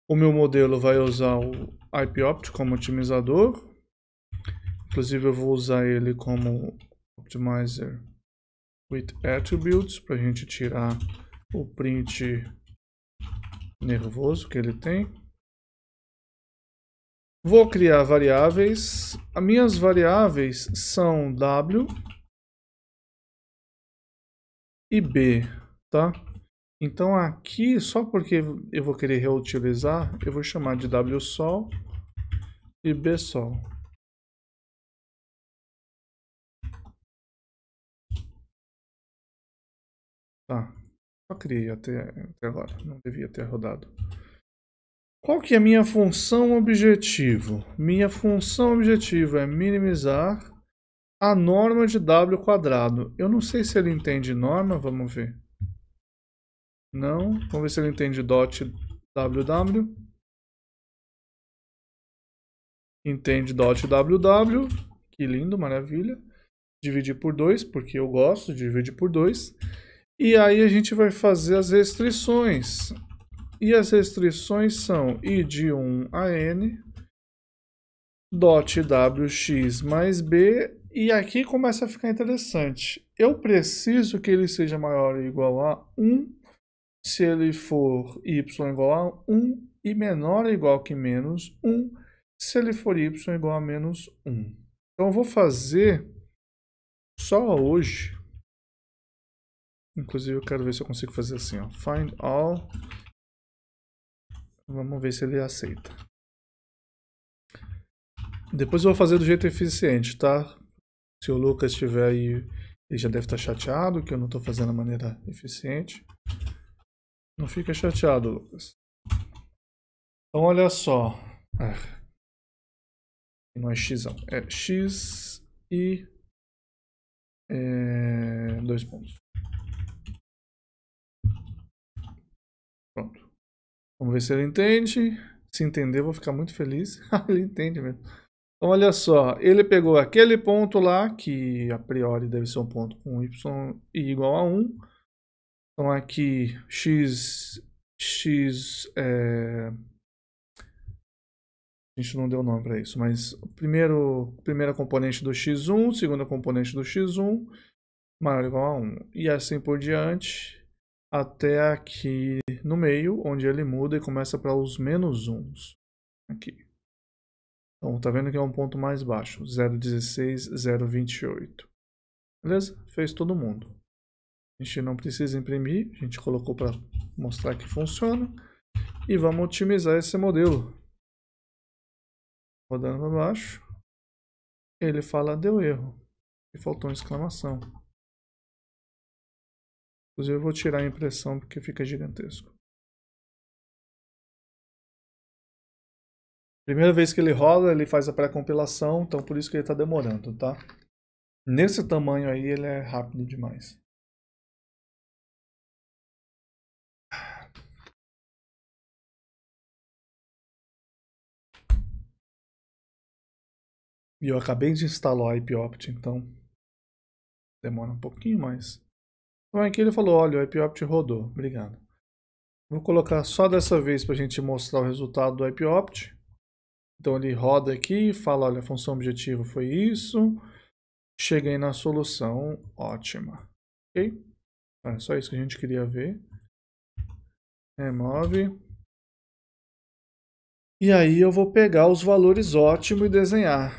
O meu modelo vai usar o ipopt como otimizador. Inclusive eu vou usar ele como optimizer with attributes para a gente tirar o print nervoso que ele tem. Vou criar variáveis. As minhas variáveis são w e b, tá? Então aqui, só porque eu vou querer reutilizar, eu vou chamar de wsol e bsol. Tá, só criei até agora, não devia ter rodado. Qual que é a minha função objetivo? Minha função objetivo é minimizar a norma de w quadrado. Eu não sei se ele entende norma, vamos ver. Não, vamos ver se ele entende dot ww. Entende dot ww, que lindo, maravilha. Dividir por 2, porque eu gosto de dividir por 2. E aí a gente vai fazer as restrições. E as restrições são i de 1 a n, dot wx mais b, e aqui começa a ficar interessante. Eu preciso que ele seja maior ou igual a 1, se ele for y igual a 1, e menor ou igual que menos 1, se ele for y igual a menos 1. Então eu vou fazer só hoje. Inclusive eu quero ver se eu consigo fazer assim, ó. Find all. Vamos ver se ele aceita. Depois eu vou fazer do jeito eficiente, tá? Se o Lucas estiver aí, ele já deve estar chateado que eu não estou fazendo da maneira eficiente. Não fica chateado, Lucas. Então olha só. Não é x, é x e 2 pontos. Pronto. Vamos ver se ele entende. Se entender, eu vou ficar muito feliz. Ele entende mesmo. Então olha só, ele pegou aquele ponto lá, que a priori deve ser um ponto com y igual a 1. Então aqui x a gente não deu nome para isso, mas o primeira componente do x1, segunda componente do x1, maior ou igual a 1. E assim por diante, até aqui no meio, onde ele muda e começa para os menos 1s. Aqui. Então, tá vendo que é um ponto mais baixo, 0,16, 0,28. Beleza? Fez todo mundo. A gente não precisa imprimir, a gente colocou para mostrar que funciona. E vamos otimizar esse modelo. Rodando para baixo. Ele fala, deu erro. E faltou uma exclamação. Inclusive eu vou tirar a impressão porque fica gigantesco. Primeira vez que ele roda, ele faz a pré-compilação, então por isso que ele está demorando, tá? Nesse tamanho aí ele é rápido demais. E eu acabei de instalar o ipopt, então demora um pouquinho mais. Então aqui ele falou, olha, o ipopt rodou, obrigado. Vou colocar só dessa vez para a gente mostrar o resultado do ipopt. Então ele roda aqui e fala, olha, a função objetivo foi isso. Cheguei na solução ótima. Ok? É só isso que a gente queria ver. Remove. E aí eu vou pegar os valores ótimo e desenhar.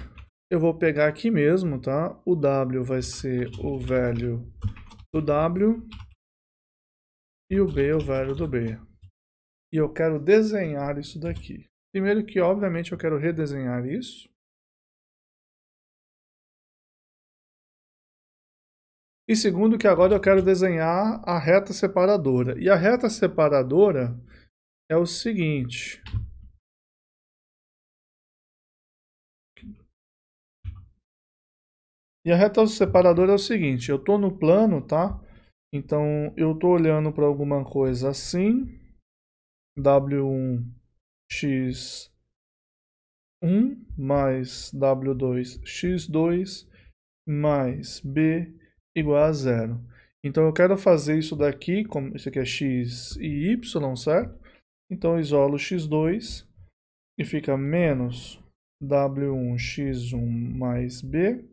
Eu vou pegar aqui mesmo, tá? O W vai ser o value do W. E o B é o value do B. E eu quero desenhar isso daqui. Primeiro que, obviamente, eu quero redesenhar isso. E segundo que agora eu quero desenhar a reta separadora. E a reta separadora é o seguinte. E a reta separadora é o seguinte. Eu estou no plano, tá? Então eu estou olhando para alguma coisa assim. W1, X1. 1 mais W2 x2 mais B igual a 0. Então eu quero fazer isso daqui, como isso aqui é x e y, certo? Então eu isolo x2 e fica menos W1 x1 mais B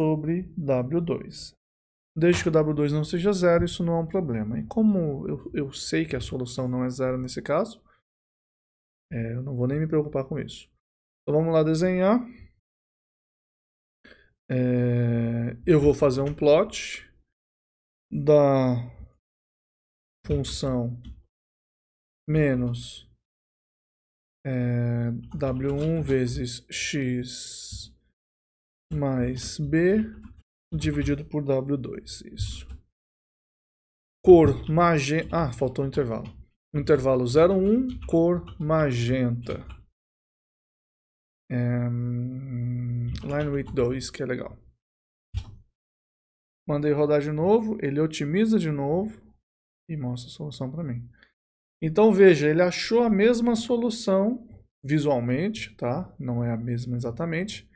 sobre W2. Desde que o W2 não seja zero, isso não é um problema. E como eu sei que a solução não é zero nesse caso, eu não vou nem me preocupar com isso. Então vamos lá desenhar. Eu vou fazer um plot da função menos W1 vezes x mais B dividido por W2. Isso. Cor magenta. Ah, faltou um intervalo. Intervalo 0,1, cor magenta. Line width 2, que é legal. Mandei rodar de novo, ele otimiza de novo e mostra a solução para mim. Então veja, ele achou a mesma solução visualmente, tá? Não é a mesma exatamente.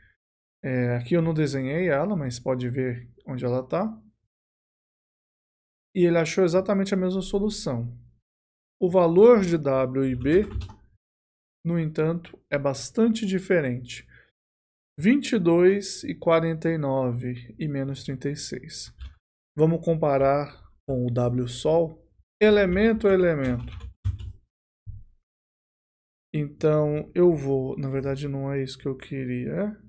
Aqui eu não desenhei ela, mas pode ver onde ela está. E ele achou exatamente a mesma solução. O valor de W e B, no entanto, é bastante diferente. 22 e 49 e menos 36. Vamos comparar com o W Sol, elemento a elemento. Então eu vou, na verdade não é isso que eu queria.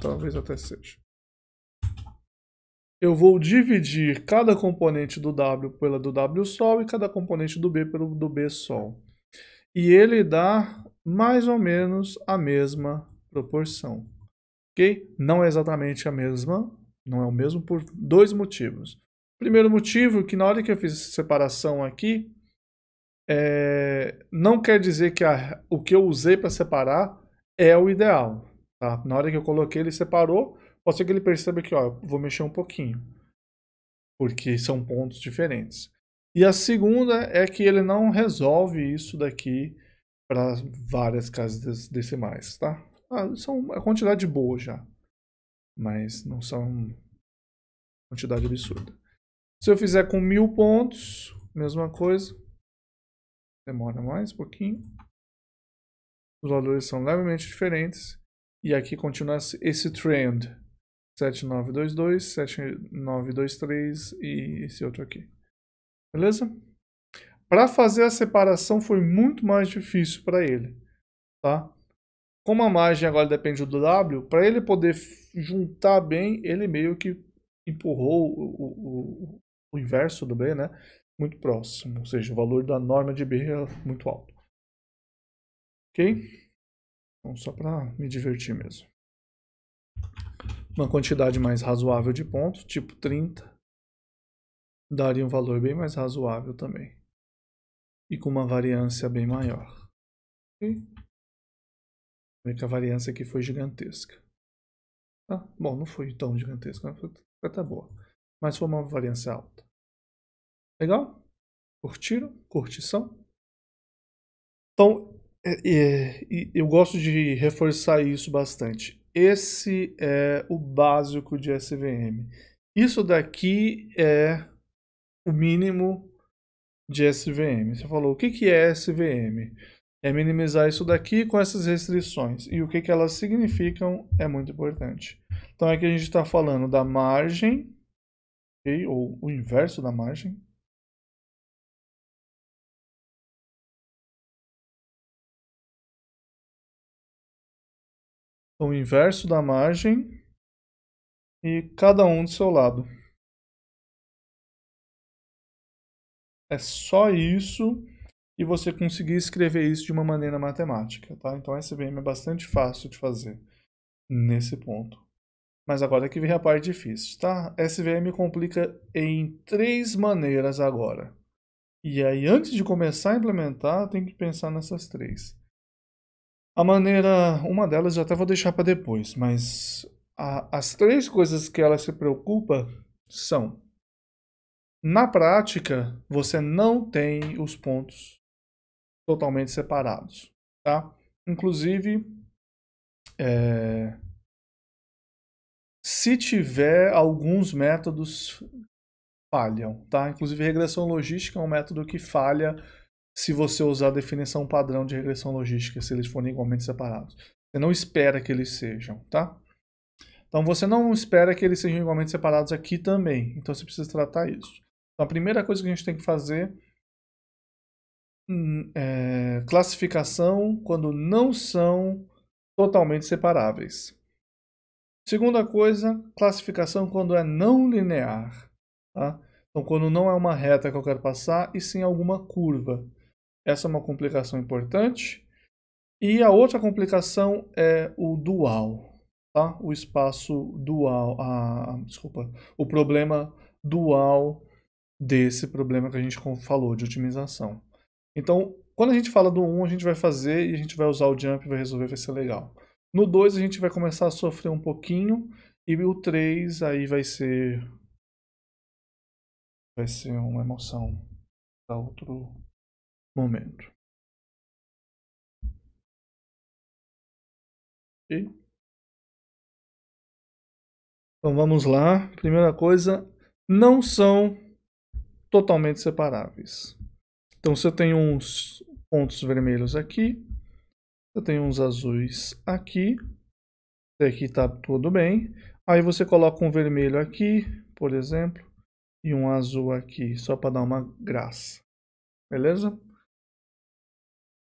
Talvez até seja. Eu vou dividir cada componente do W pela do W Sol e cada componente do B pelo do B Sol. E ele dá mais ou menos a mesma proporção. Ok? Não é exatamente a mesma, não é o mesmo por dois motivos. Primeiro motivo, que na hora que eu fiz essa separação aqui, não quer dizer que o que eu usei para separar é o ideal. Tá? Na hora que eu coloquei, ele separou. Pode ser que ele perceba que vou mexer um pouquinho, porque são pontos diferentes. E a segunda é que ele não resolve isso daqui para várias casas decimais, tá? São a quantidade boa já, mas não são quantidade absurda. Se eu fizer com 1000 pontos, mesma coisa, demora mais um pouquinho. Os valores são levemente diferentes. E aqui continua esse trend. 7922, 7923 e esse outro aqui. Beleza? Para fazer a separação foi muito mais difícil para ele. Tá? Como a margem agora depende do W, para ele poder juntar bem, ele meio que empurrou o inverso do B, né? Muito próximo. Ou seja, o valor da norma de B é muito alto. Ok? Então, só para me divertir mesmo. Uma quantidade mais razoável de pontos, tipo 30, daria um valor bem mais razoável também. E com uma variância bem maior. Ok? Vê que a variância aqui foi gigantesca. Bom, não foi tão gigantesca, foi até boa. Mas foi uma variância alta. Legal? Curtiram? Curtição? Então, eu gosto de reforçar isso bastante. Esse é o básico de SVM. Isso daqui é o mínimo de SVM. Você falou, o que é SVM? É minimizar isso daqui com essas restrições. E o que elas significam é muito importante. Então aqui a gente está falando da margem, okay? Ou o inverso da margem. O inverso da margem e cada um do seu lado. É só isso e você conseguir escrever isso de uma maneira matemática, tá? Então SVM é bastante fácil de fazer nesse ponto. Mas agora que vem a parte difícil, tá? SVM complica em 3 maneiras agora. E aí, antes de começar a implementar, tem que pensar nessas 3. Uma delas eu até vou deixar para depois, mas as 3 coisas que ela se preocupa são: na prática, você não tem os pontos totalmente separados, tá? Inclusive, se tiver, alguns métodos falham, tá? Inclusive, regressão logística é um método que falha se você usar a definição padrão de regressão logística, se eles forem igualmente separados. Você não espera que eles sejam, tá? Então, você não espera que eles sejam igualmente separados aqui também. Então, você precisa tratar isso. Então, a primeira coisa que a gente tem que fazer é classificação quando não são totalmente separáveis. Segunda coisa, classificação quando é não linear. Tá? Então, quando não é uma reta que eu quero passar, e sim alguma curva. Essa é uma complicação importante. E a outra complicação é o dual. Tá? O espaço dual. Desculpa. O problema dual desse problema que a gente falou, de otimização. Então, quando a gente fala do 1, a gente vai fazer e a gente vai usar o jump e vai resolver, vai ser legal. No 2 a gente vai começar a sofrer um pouquinho e o 3 aí vai ser uma emoção para outro momento. Ok? Então vamos lá. Primeira coisa, não são totalmente separáveis. Então se eu tenho uns pontos vermelhos aqui, eu tenho uns azuis aqui, aqui está tudo bem. Aí você coloca um vermelho aqui, por exemplo, e um azul aqui, só para dar uma graça. Beleza?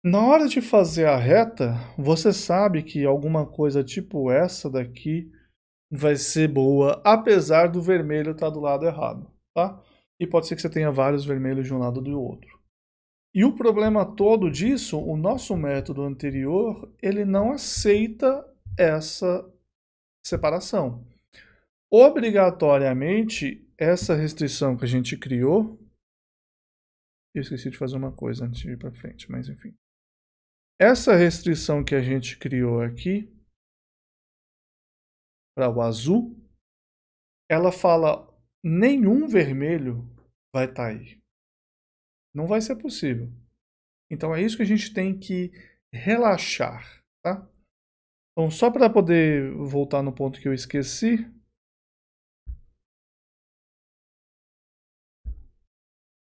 Na hora de fazer a reta, você sabe que alguma coisa tipo essa daqui vai ser boa, apesar do vermelho estar do lado errado, tá? E pode ser que você tenha vários vermelhos de um lado do outro. E o problema todo disso, o nosso método anterior, ele não aceita essa separação. Obrigatoriamente, essa restrição que a gente criou... Eu esqueci de fazer uma coisa antes de ir para frente, mas enfim. Essa restrição que a gente criou aqui, para o azul, ela fala nenhum vermelho vai estar aí. Não vai ser possível. Então é isso que a gente tem que relaxar, tá? Então só para poder voltar no ponto que eu esqueci,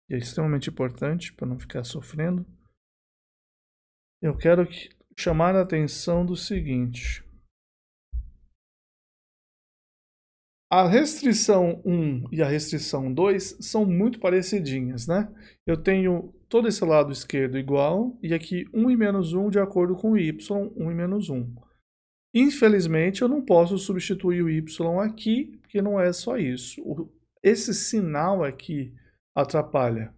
e é extremamente importante para não ficar sofrendo, eu quero chamar a atenção do seguinte. A restrição 1 e a restrição 2 são muito parecidinhas, né? Eu tenho todo esse lado esquerdo igual, e aqui 1 e menos 1 de acordo com o y, 1 e menos 1. Infelizmente, eu não posso substituir o y aqui, porque não é só isso. Esse sinal aqui atrapalha.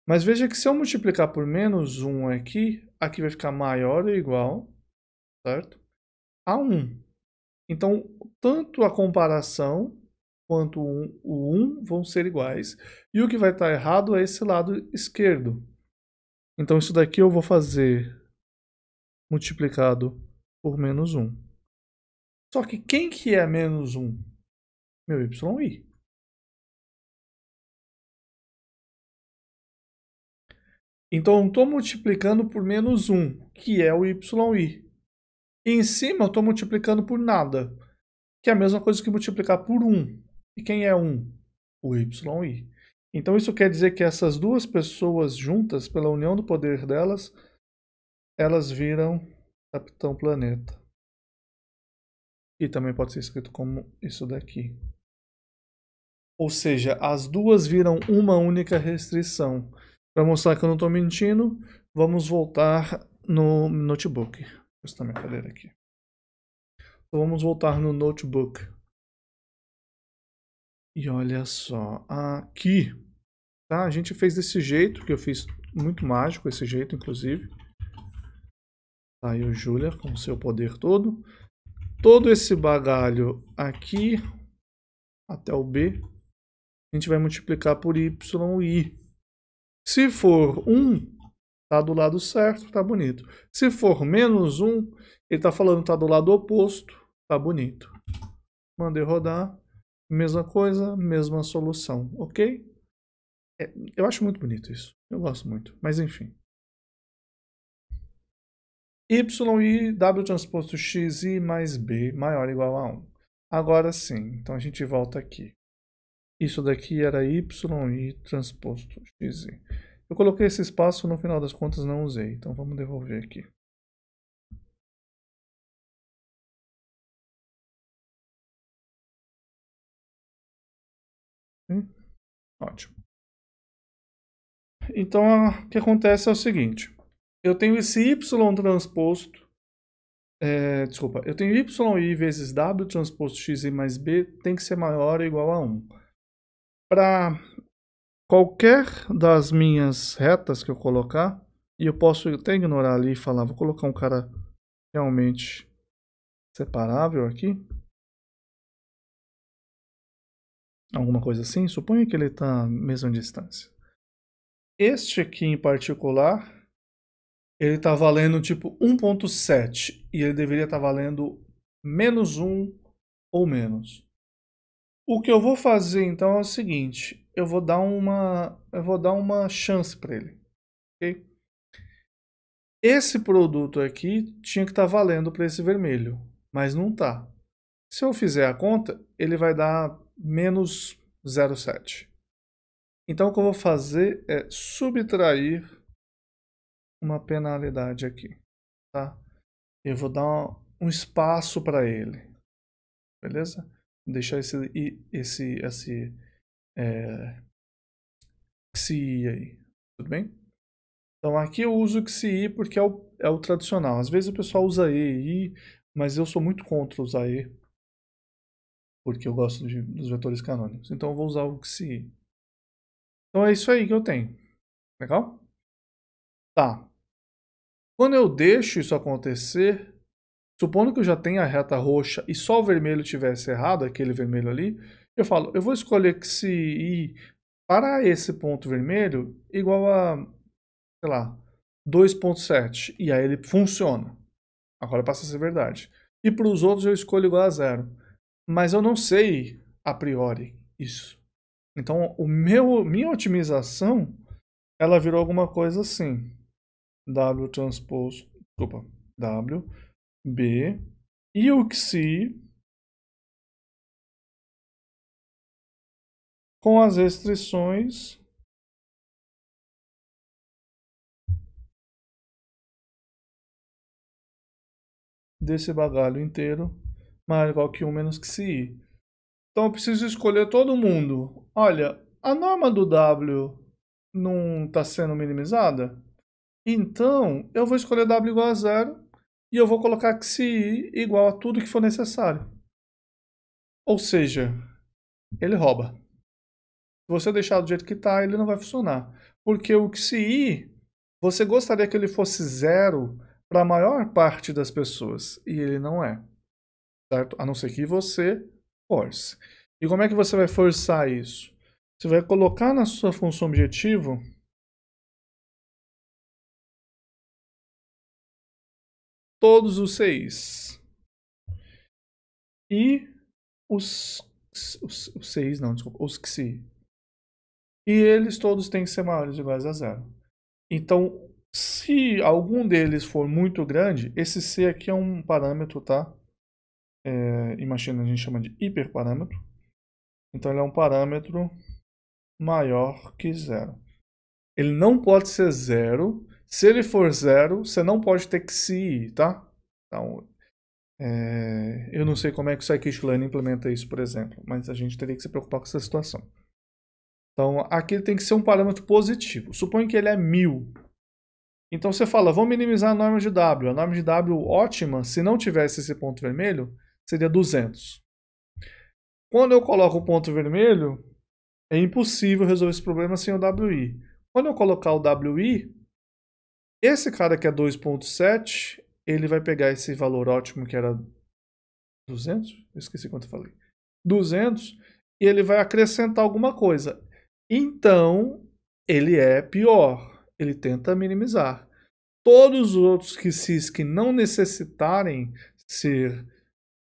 Mas veja que se eu multiplicar por menos 1 aqui, aqui vai ficar maior ou igual, certo? A 1. Então, tanto a comparação quanto o 1 vão ser iguais. E o que vai estar errado é esse lado esquerdo. Então, isso daqui eu vou fazer multiplicado por menos 1. Só que quem que é menos 1? Meu y. Então, eu estou multiplicando por menos 1, que é o y. E em cima, eu estou multiplicando por nada, que é a mesma coisa que multiplicar por 1. E quem é 1? O y. Então isso quer dizer que essas duas pessoas juntas, pela união do poder delas, elas viram Capitão Planeta. E também pode ser escrito como isso daqui. Ou seja, as duas viram uma única restrição. Para mostrar que eu não estou mentindo, vamos voltar no notebook. Vou postar minha cadeira aqui. Então vamos voltar no notebook. E olha só, aqui, tá? A gente fez desse jeito, que eu fiz muito mágico esse jeito, inclusive. Tá aí o Júlia com o seu poder todo. Todo esse bagalho aqui, até o B, a gente vai multiplicar por y e i. Se for 1, tá do lado certo, tá bonito. Se for menos 1, ele tá falando que tá do lado oposto, tá bonito. Mandei rodar. Mesma coisa, mesma solução, ok? Eu acho muito bonito isso. Eu gosto muito, mas enfim. YI, W transposto XI mais B maior ou igual a 1. Agora sim, então a gente volta aqui. Isso daqui era YI transposto XI. Eu coloquei esse espaço, no final das contas não usei, então vamos devolver aqui. Ótimo. Então, o que acontece é o seguinte. Eu tenho esse Y transposto. Desculpa. Eu tenho YI vezes W transposto XI mais B tem que ser maior ou igual a 1. Para qualquer das minhas retas que eu colocar, e eu posso até ignorar ali e falar, vou colocar um cara realmente separável aqui. Alguma coisa assim. Suponha que ele está à mesma distância. Este aqui em particular, ele está valendo tipo 1.7 e ele deveria estar valendo menos 1 ou menos. O que eu vou fazer então é o seguinte, eu vou dar uma chance para ele, ok? Esse produto aqui tinha que estar valendo para esse vermelho, mas não está. Se eu fizer a conta, ele vai dar menos 0,7. Então o que eu vou fazer é subtrair uma penalidade aqui, tá? Eu vou dar um espaço para ele, beleza? Vou deixar esse XI aí, tudo bem? Então aqui eu uso o XI porque é o tradicional. Às vezes o pessoal usa I, mas eu sou muito contra usar E, porque eu gosto dos vetores canônicos. Então eu vou usar o XI. Então é isso aí que eu tenho. Legal? Tá. Quando eu deixo isso acontecer, supondo que eu já tenha a reta roxa e só o vermelho tivesse errado, aquele vermelho ali, eu falo, eu vou escolher que se I para esse ponto vermelho igual a, sei lá, 2.7. E aí ele funciona. Agora passa a ser verdade. E para os outros eu escolho igual a 0. Mas eu não sei a priori isso. Então minha otimização ela virou alguma coisa assim. W transposto, desculpa, W, B, e o XI com as restrições desse bagalho inteiro maior ou igual que 1 menos XI. Então eu preciso escolher todo mundo. Olha, a norma do W não está sendo minimizada? Então eu vou escolher W igual a 0 e eu vou colocar XI igual a tudo que for necessário. Ou seja, ele rouba. Se você deixar do jeito que está, ele não vai funcionar. Porque o XI, você gostaria que ele fosse 0 para a maior parte das pessoas. E ele não é. Certo? A não ser que você force. E como é que você vai forçar isso? Você vai colocar na sua função objetivo todos os CIs. E os 6, não, desculpa, os XI. E eles todos têm que ser maiores ou iguais a 0. Então, se algum deles for muito grande, esse C aqui é um parâmetro, tá? Em machine a gente chama de hiperparâmetro. Então ele é um parâmetro maior que 0. Ele não pode ser 0. Se ele for 0, você não pode ter XI, tá? Então, eu não sei como é que o Scikit-learn implementa isso, por exemplo, mas a gente teria que se preocupar com essa situação. Então, aqui ele tem que ser um parâmetro positivo. Suponha que ele é 1000. Então você fala, vamos minimizar a norma de W. A norma de W ótima, se não tivesse esse ponto vermelho, seria 200. Quando eu coloco o ponto vermelho, é impossível resolver esse problema sem o WI. Quando eu colocar o WI, esse cara que é 2.7, ele vai pegar esse valor ótimo que era 200? Eu esqueci quanto eu falei. 200, e ele vai acrescentar alguma coisa. Então, ele é pior. Ele tenta minimizar. Todos os outros QCs que não necessitarem ser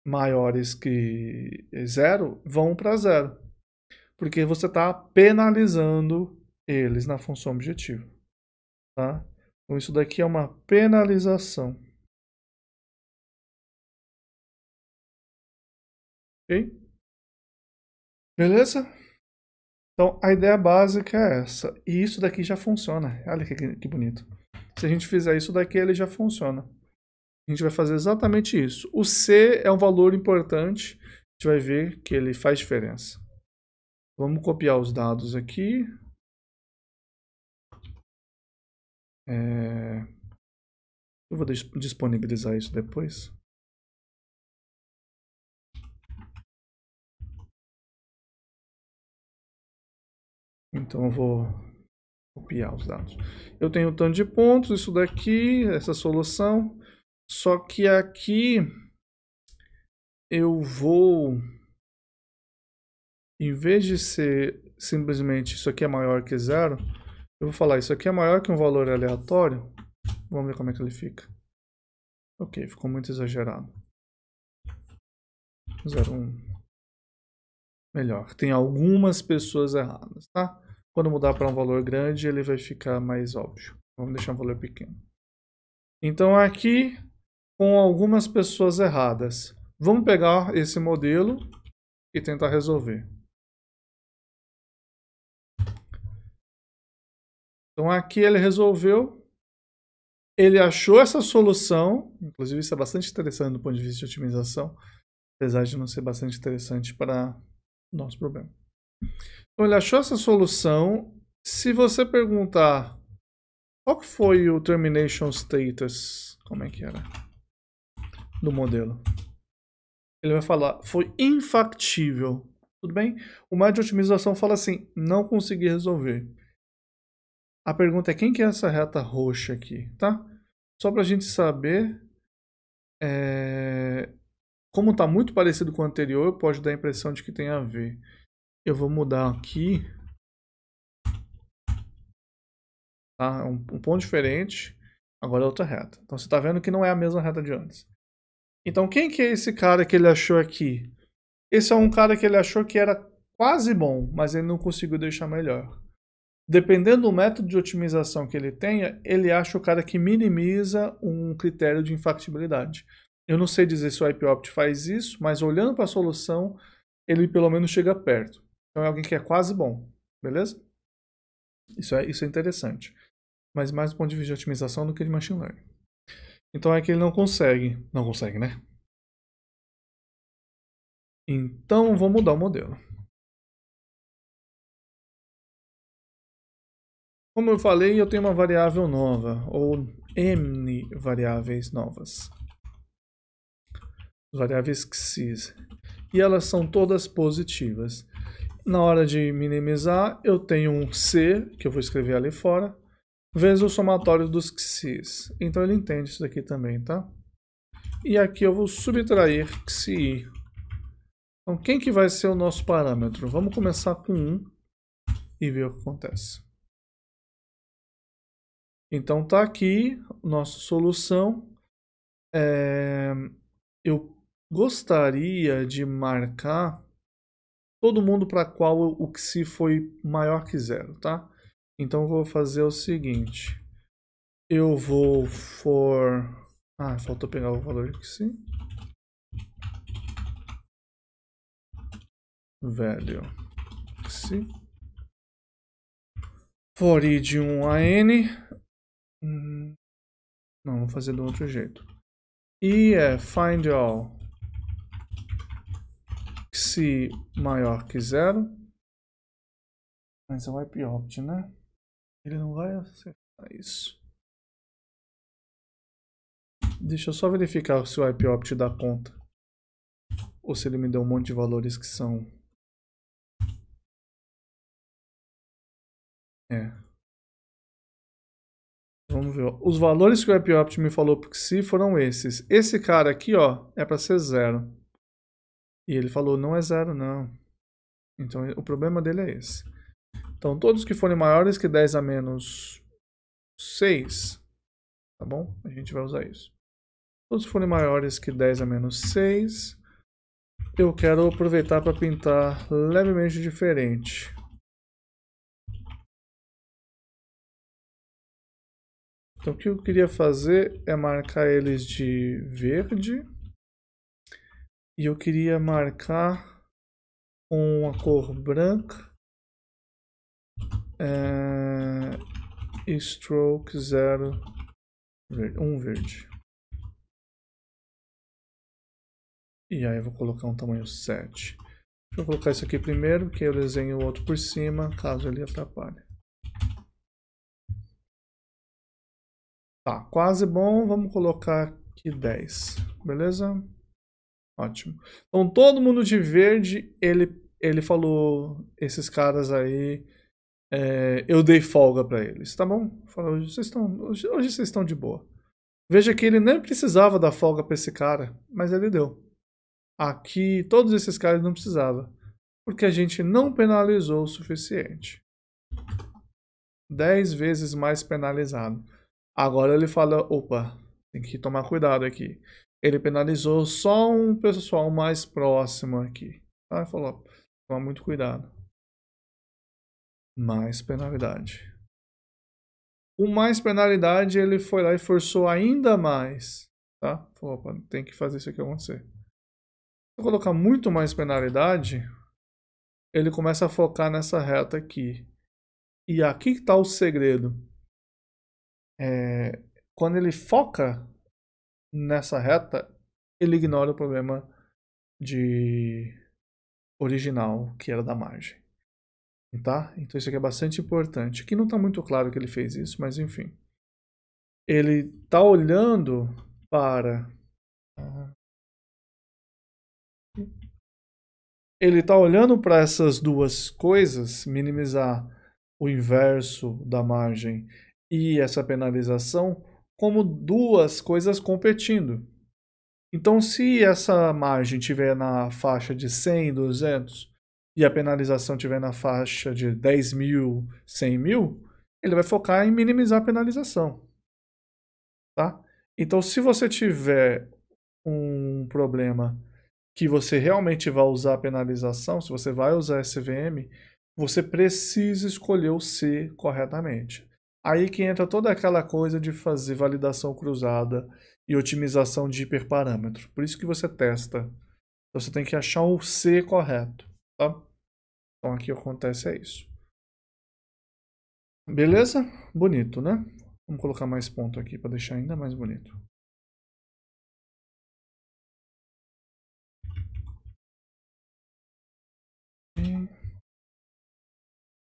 maiores que 0 vão para 0. Porque você está penalizando eles na função objetivo. Tá? Então isso daqui é uma penalização. Ok? Beleza? Então, a ideia básica é essa. E isso daqui já funciona. Olha que bonito. Se a gente fizer isso daqui, ele já funciona. A gente vai fazer exatamente isso. O C é um valor importante. A gente vai ver que ele faz diferença. Vamos copiar os dados aqui. Eu vou disponibilizar isso depois. Então eu vou copiar os dados. Eu tenho um tanto de pontos, isso daqui, essa solução. Só que aqui eu vou, em vez de ser simplesmente isso aqui é maior que zero, eu vou falar isso aqui é maior que um valor aleatório. Vamos ver como é que ele fica. Ok, ficou muito exagerado. 0,1. Melhor. Tem algumas pessoas erradas, tá? Quando mudar para um valor grande, ele vai ficar mais óbvio. Vamos deixar um valor pequeno. Então aqui, com algumas pessoas erradas. Vamos pegar esse modelo e tentar resolver. Então aqui ele resolveu. Ele achou essa solução. Inclusive isso é bastante interessante do ponto de vista de otimização. Apesar de não ser bastante interessante para o nosso problema. Então ele achou essa solução. Se você perguntar qual que foi o termination status, como é que era, do modelo, ele vai falar, foi infactível. Tudo bem? O método de otimização fala assim, não consegui resolver. A pergunta é quem que é essa reta roxa aqui, tá? Só para a gente saber, como está muito parecido com o anterior, pode dar a impressão de que tem a ver. Eu vou mudar aqui, tá? Um ponto diferente, agora é outra reta. Então você está vendo que não é a mesma reta de antes. Então quem que é esse cara que ele achou aqui? Esse é um cara que ele achou que era quase bom, mas ele não conseguiu deixar melhor. Dependendo do método de otimização que ele tenha, ele acha o cara que minimiza um critério de infactibilidade. Eu não sei dizer se o IPOpt faz isso, mas olhando para a solução, ele pelo menos chega perto. Então é alguém que é quase bom, beleza? Isso é interessante. Mas mais do ponto de vista de otimização do que de machine learning. Então é que ele não consegue. Não consegue, né? Então vou mudar o modelo. Como eu falei, eu tenho uma variável nova, ou N variáveis novas. Variáveis XIS. E elas são todas positivas. Na hora de minimizar, eu tenho um C, que eu vou escrever ali fora, vezes o somatório dos XIS. Então ele entende isso daqui também, tá? E aqui eu vou subtrair XI. Então quem que vai ser o nosso parâmetro? Vamos começar com 1 e ver o que acontece. Então tá aqui nossa solução. Eu gostaria de marcar todo mundo para qual o XI foi maior que 0, tá? Então eu vou fazer o seguinte. Eu vou for... faltou pegar o valor de XI. Value XI. For I de 1 a N. Não, vou fazer do outro jeito. E é find all XI maior que 0. Mas é o IPOpt, né? Ele não vai acertar isso. Deixa eu só verificar se o IPOpt dá conta. Ou se ele me deu um monte de valores que são... Vamos ver. Os valores que o IPOpt me falou por si foram esses. Esse cara aqui, ó, é para ser 0. E ele falou, não é 0, não. Então, o problema dele é esse. Então, todos que forem maiores que 10 a menos 6, tá bom? A gente vai usar isso. Todos que forem maiores que 10 a menos 6, eu quero aproveitar para pintar levemente diferente. Então o que eu queria fazer é marcar eles de verde E eu queria marcar com a cor branca. E stroke 0, 1 verde. E aí eu vou colocar um tamanho 7. Deixa eu colocar isso aqui primeiro, que eu desenho o outro por cima, caso ele atrapalhe. Tá, quase bom. Vamos colocar aqui 10. Beleza? Ótimo. Então todo mundo de verde, ele falou, esses caras aí, eu dei folga pra eles, tá bom? Falou, hoje vocês estão de boa. Veja que ele nem precisava dar folga pra esse cara, mas ele deu. Aqui, todos esses caras não precisavam, porque a gente não penalizou o suficiente. 10 vezes mais penalizado. Agora ele fala, opa, tem que tomar cuidado aqui. Ele penalizou só um pessoal mais próximo aqui. Tá? Ele falou, toma muito cuidado. Mais penalidade. Com mais penalidade, ele foi lá e forçou ainda mais. Tá? Falou, opa, tem que fazer isso aqui acontecer. Se eu colocar muito mais penalidade, ele começa a focar nessa reta aqui. E aqui que está o segredo. Quando ele foca nessa reta, ele ignora o problema original, que era da margem. Tá? Então isso aqui é bastante importante. Aqui não está muito claro que ele fez isso, mas enfim. Ele está olhando para... Ele está olhando para essas duas coisas, minimizar o inverso da margem e essa penalização, como duas coisas competindo. Então, se essa margem estiver na faixa de 100, 200 e a penalização estiver na faixa de 10 mil, 100 mil, ele vai focar em minimizar a penalização. Tá? Então, se você tiver um problema que você realmente vai usar a penalização, se você vai usar SVM, você precisa escolher o C corretamente. Aí que entra toda aquela coisa de fazer validação cruzada e otimização de hiperparâmetro. Por isso que você testa. Você tem que achar o C correto. Tá? Então aqui acontece isso. Beleza? Bonito, né? Vamos colocar mais ponto aqui para deixar ainda mais bonito.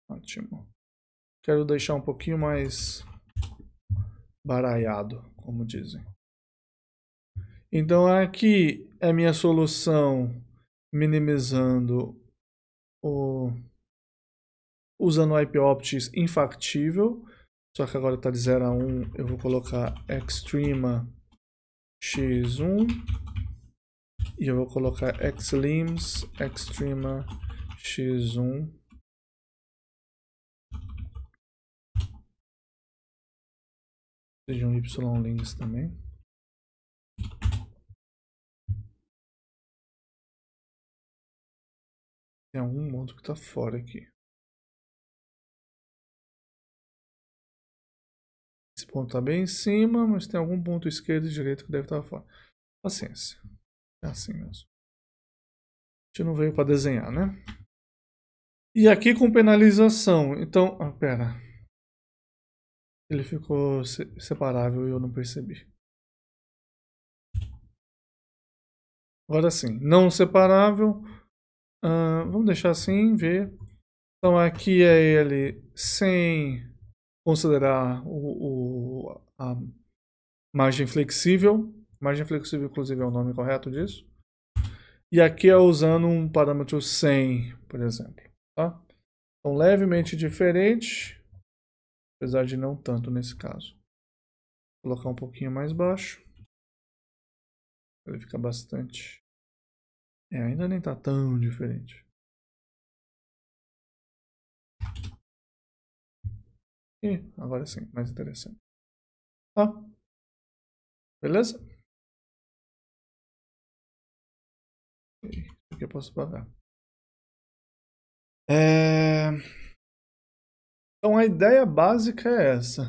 Ótimo. Quero deixar um pouquinho mais baralhado, como dizem. Então aqui é minha solução minimizando usando o IPOptics infactível, só que agora está de 0 a 1, eu vou colocar Extrema x1 e eu vou colocar Xlims Extrema x1. Sejam Y-Links também. Tem algum ponto que está fora aqui. Esse ponto está bem em cima, mas tem algum ponto esquerdo e direito que deve estar fora. Paciência. É assim mesmo. A gente não veio para desenhar, né? E aqui com penalização. Então, pera. Ele ficou separável e eu não percebi. Agora sim, não separável. Vamos deixar assim, ver. Então aqui é ele sem considerar a margem flexível. Margem flexível, inclusive, é o nome correto disso. E aqui é usando um parâmetro 100, por exemplo. Tá? Então, levemente diferente, apesar de não tanto nesse caso. Vou colocar um pouquinho mais baixo. Ele fica bastante... ainda nem está tão diferente. E agora sim, mais interessante. Tá? Beleza? Isso aqui eu posso pagar. Então a ideia básica é essa.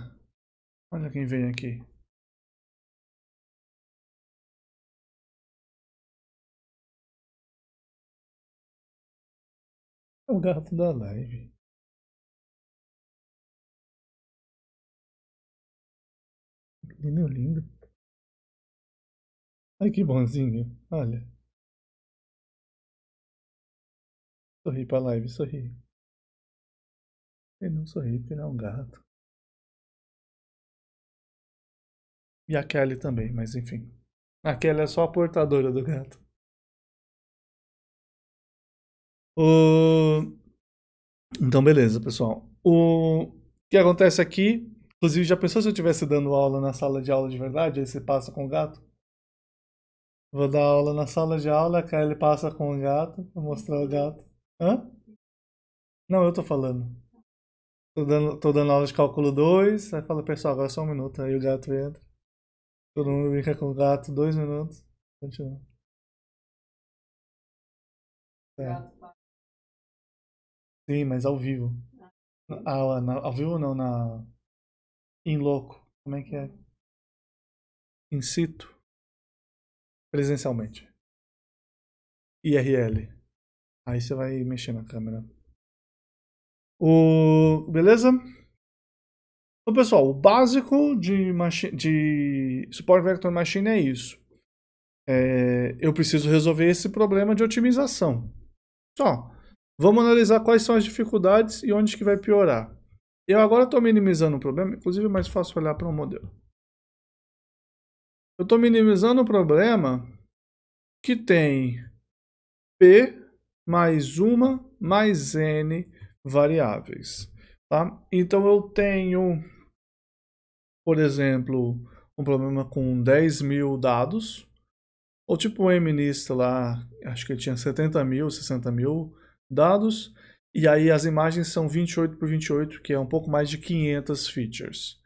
Olha quem vem aqui. É o gato da live. Menino lindo. Ai, que bonzinho. Olha. Sorri pra live, sorri. Ele não sorri porque ele é um gato. E a Kelly também, mas enfim. A Kelly é só a portadora do gato. Então, beleza, pessoal. O que acontece aqui, inclusive, já pensou se eu estivesse dando aula na sala de aula de verdade? Aí você passa com o gato? Vou dar aula na sala de aula, a Kelly passa com o gato, vou mostrar o gato. Hã? Não, eu tô falando. Tô dando aula de cálculo 2, aí fala, pessoal, agora só um minuto. Aí o gato entra. Todo mundo brinca com o gato, 2 minutos. Continua. Tá. Sim, mas ao vivo. Ao vivo não, em loco. Como é que é? In situ. Presencialmente. IRL. Aí você vai mexer na câmera. Beleza? Então, pessoal, o básico de Support Vector Machine é isso. Eu preciso resolver esse problema de otimização. Só. Vamos analisar quais são as dificuldades e onde que vai piorar. Eu agora estou minimizando o problema, inclusive é mais fácil olhar para um modelo. Eu estou minimizando o problema que tem P mais uma mais N variáveis. Tá? Então eu tenho, por exemplo, um problema com 10 mil dados, ou tipo um MNIST lá, acho que ele tinha 70 mil, 60 mil dados, e aí as imagens são 28 por 28, que é um pouco mais de 500 features.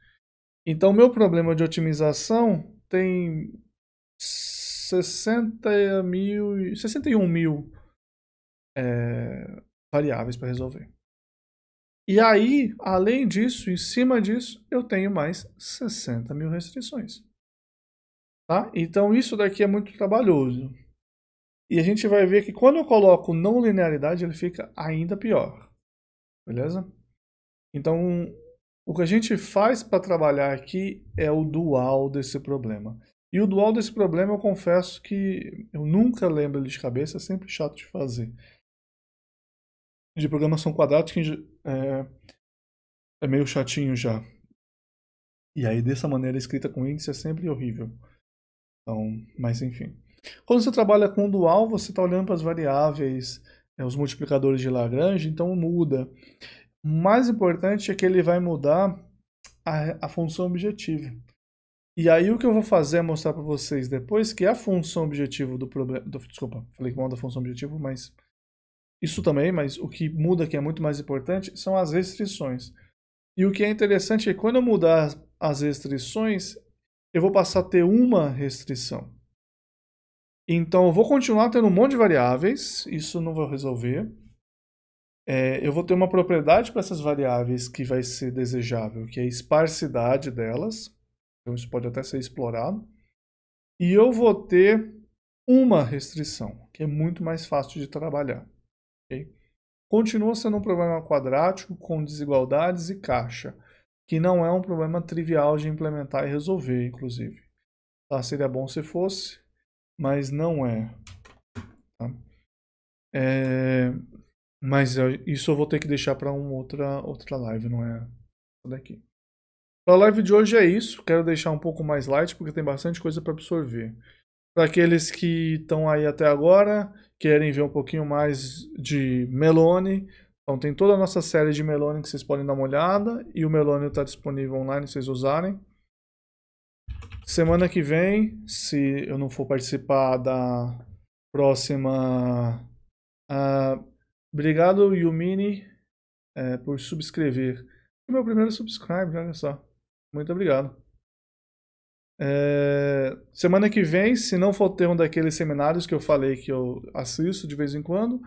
Então o meu problema de otimização tem 61 mil variáveis para resolver. E aí, além disso, em cima disso, eu tenho mais 60 mil restrições. Tá? Então isso daqui é muito trabalhoso. E a gente vai ver que quando eu coloco não linearidade, ele fica ainda pior. Beleza? Então, o que a gente faz para trabalhar aqui é o dual desse problema. E o dual desse problema eu confesso que eu nunca lembro ele de cabeça, é sempre chato de fazer. De programação quadrática é meio chatinho já. E aí dessa maneira escrita com índice é sempre horrível. Então, mas enfim. Quando você trabalha com dual, você está olhando para as variáveis, os multiplicadores de Lagrange, então muda. O mais importante é que ele vai mudar a função objetivo. E aí o que eu vou fazer é mostrar para vocês depois que a função objetivo do problema... Desculpa, falei que muda a função objetivo, mas... Isso também, mas o que muda, que é muito mais importante, são as restrições. E o que é interessante é que quando eu mudar as restrições, eu vou passar a ter uma restrição. Então eu vou continuar tendo um monte de variáveis, isso não vou resolver. Eu vou ter uma propriedade para essas variáveis que vai ser desejável, que é a esparsidade delas. Então isso pode até ser explorado. E eu vou ter uma restrição, que é muito mais fácil de trabalhar. Okay? Continua sendo um problema quadrático com desigualdades e caixa, que não é um problema trivial de implementar e resolver, inclusive. Tá? Seria bom se fosse, mas não é. Tá? Mas isso eu vou ter que deixar para uma outra live, não é daqui. Para a live de hoje é isso. Quero deixar um pouco mais light porque tem bastante coisa para absorver. Para aqueles que estão aí até agora, querem ver um pouquinho mais de Melone, então tem toda a nossa série de Melone que vocês podem dar uma olhada, e o Melone está disponível online se vocês usarem. Semana que vem, se eu não for participar da próxima... obrigado, Yumini, por subscrever. É o meu primeiro subscribe, olha só. Muito obrigado. Semana que vem, se não for ter um daqueles seminários que eu falei que eu assisto de vez em quando,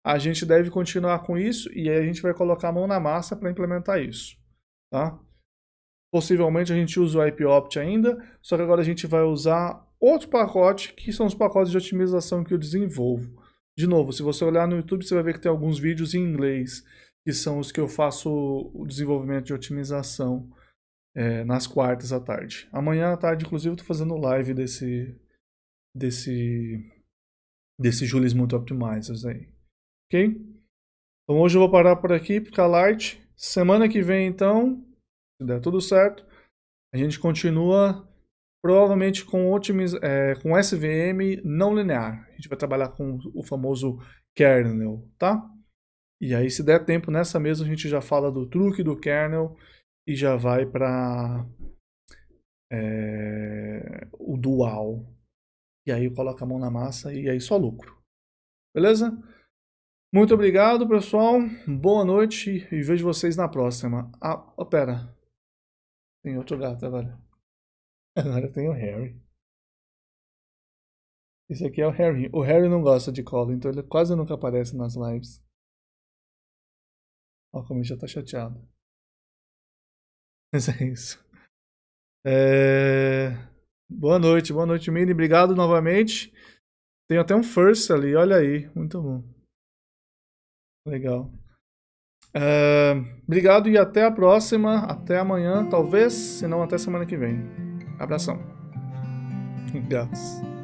a gente deve continuar com isso e aí a gente vai colocar a mão na massa para implementar isso. Tá? Possivelmente a gente usa o IPOpt ainda, só que agora a gente vai usar outro pacote, que são os pacotes de otimização que eu desenvolvo. De novo, se você olhar no YouTube, você vai ver que tem alguns vídeos em inglês, que são os que eu faço o desenvolvimento de otimização nas quartas à tarde. Amanhã à tarde, inclusive, eu estou fazendo live desse Julia Smooth Optimizers aí. Ok? Então hoje eu vou parar por aqui, ficar light. Semana que vem, então, se der tudo certo, a gente continua provavelmente com SVM não linear. A gente vai trabalhar com o famoso kernel, tá? E aí, se der tempo nessa mesa, a gente já fala do truque do kernel e já vai para o dual. E aí coloca a mão na massa e aí só lucro. Beleza? Muito obrigado, pessoal. Boa noite e vejo vocês na próxima. Pera. Tem outro gato agora. Agora tem o Harry. Esse aqui é o Harry. O Harry não gosta de cola, então ele quase nunca aparece nas lives. Ó, como ele já tá chateado. Mas é isso. Boa noite, Mini. Obrigado novamente. Tem até um first ali, olha aí. Muito bom. Legal. Obrigado e até a próxima. Até amanhã, talvez. Se não, até semana que vem. Abração. Graças.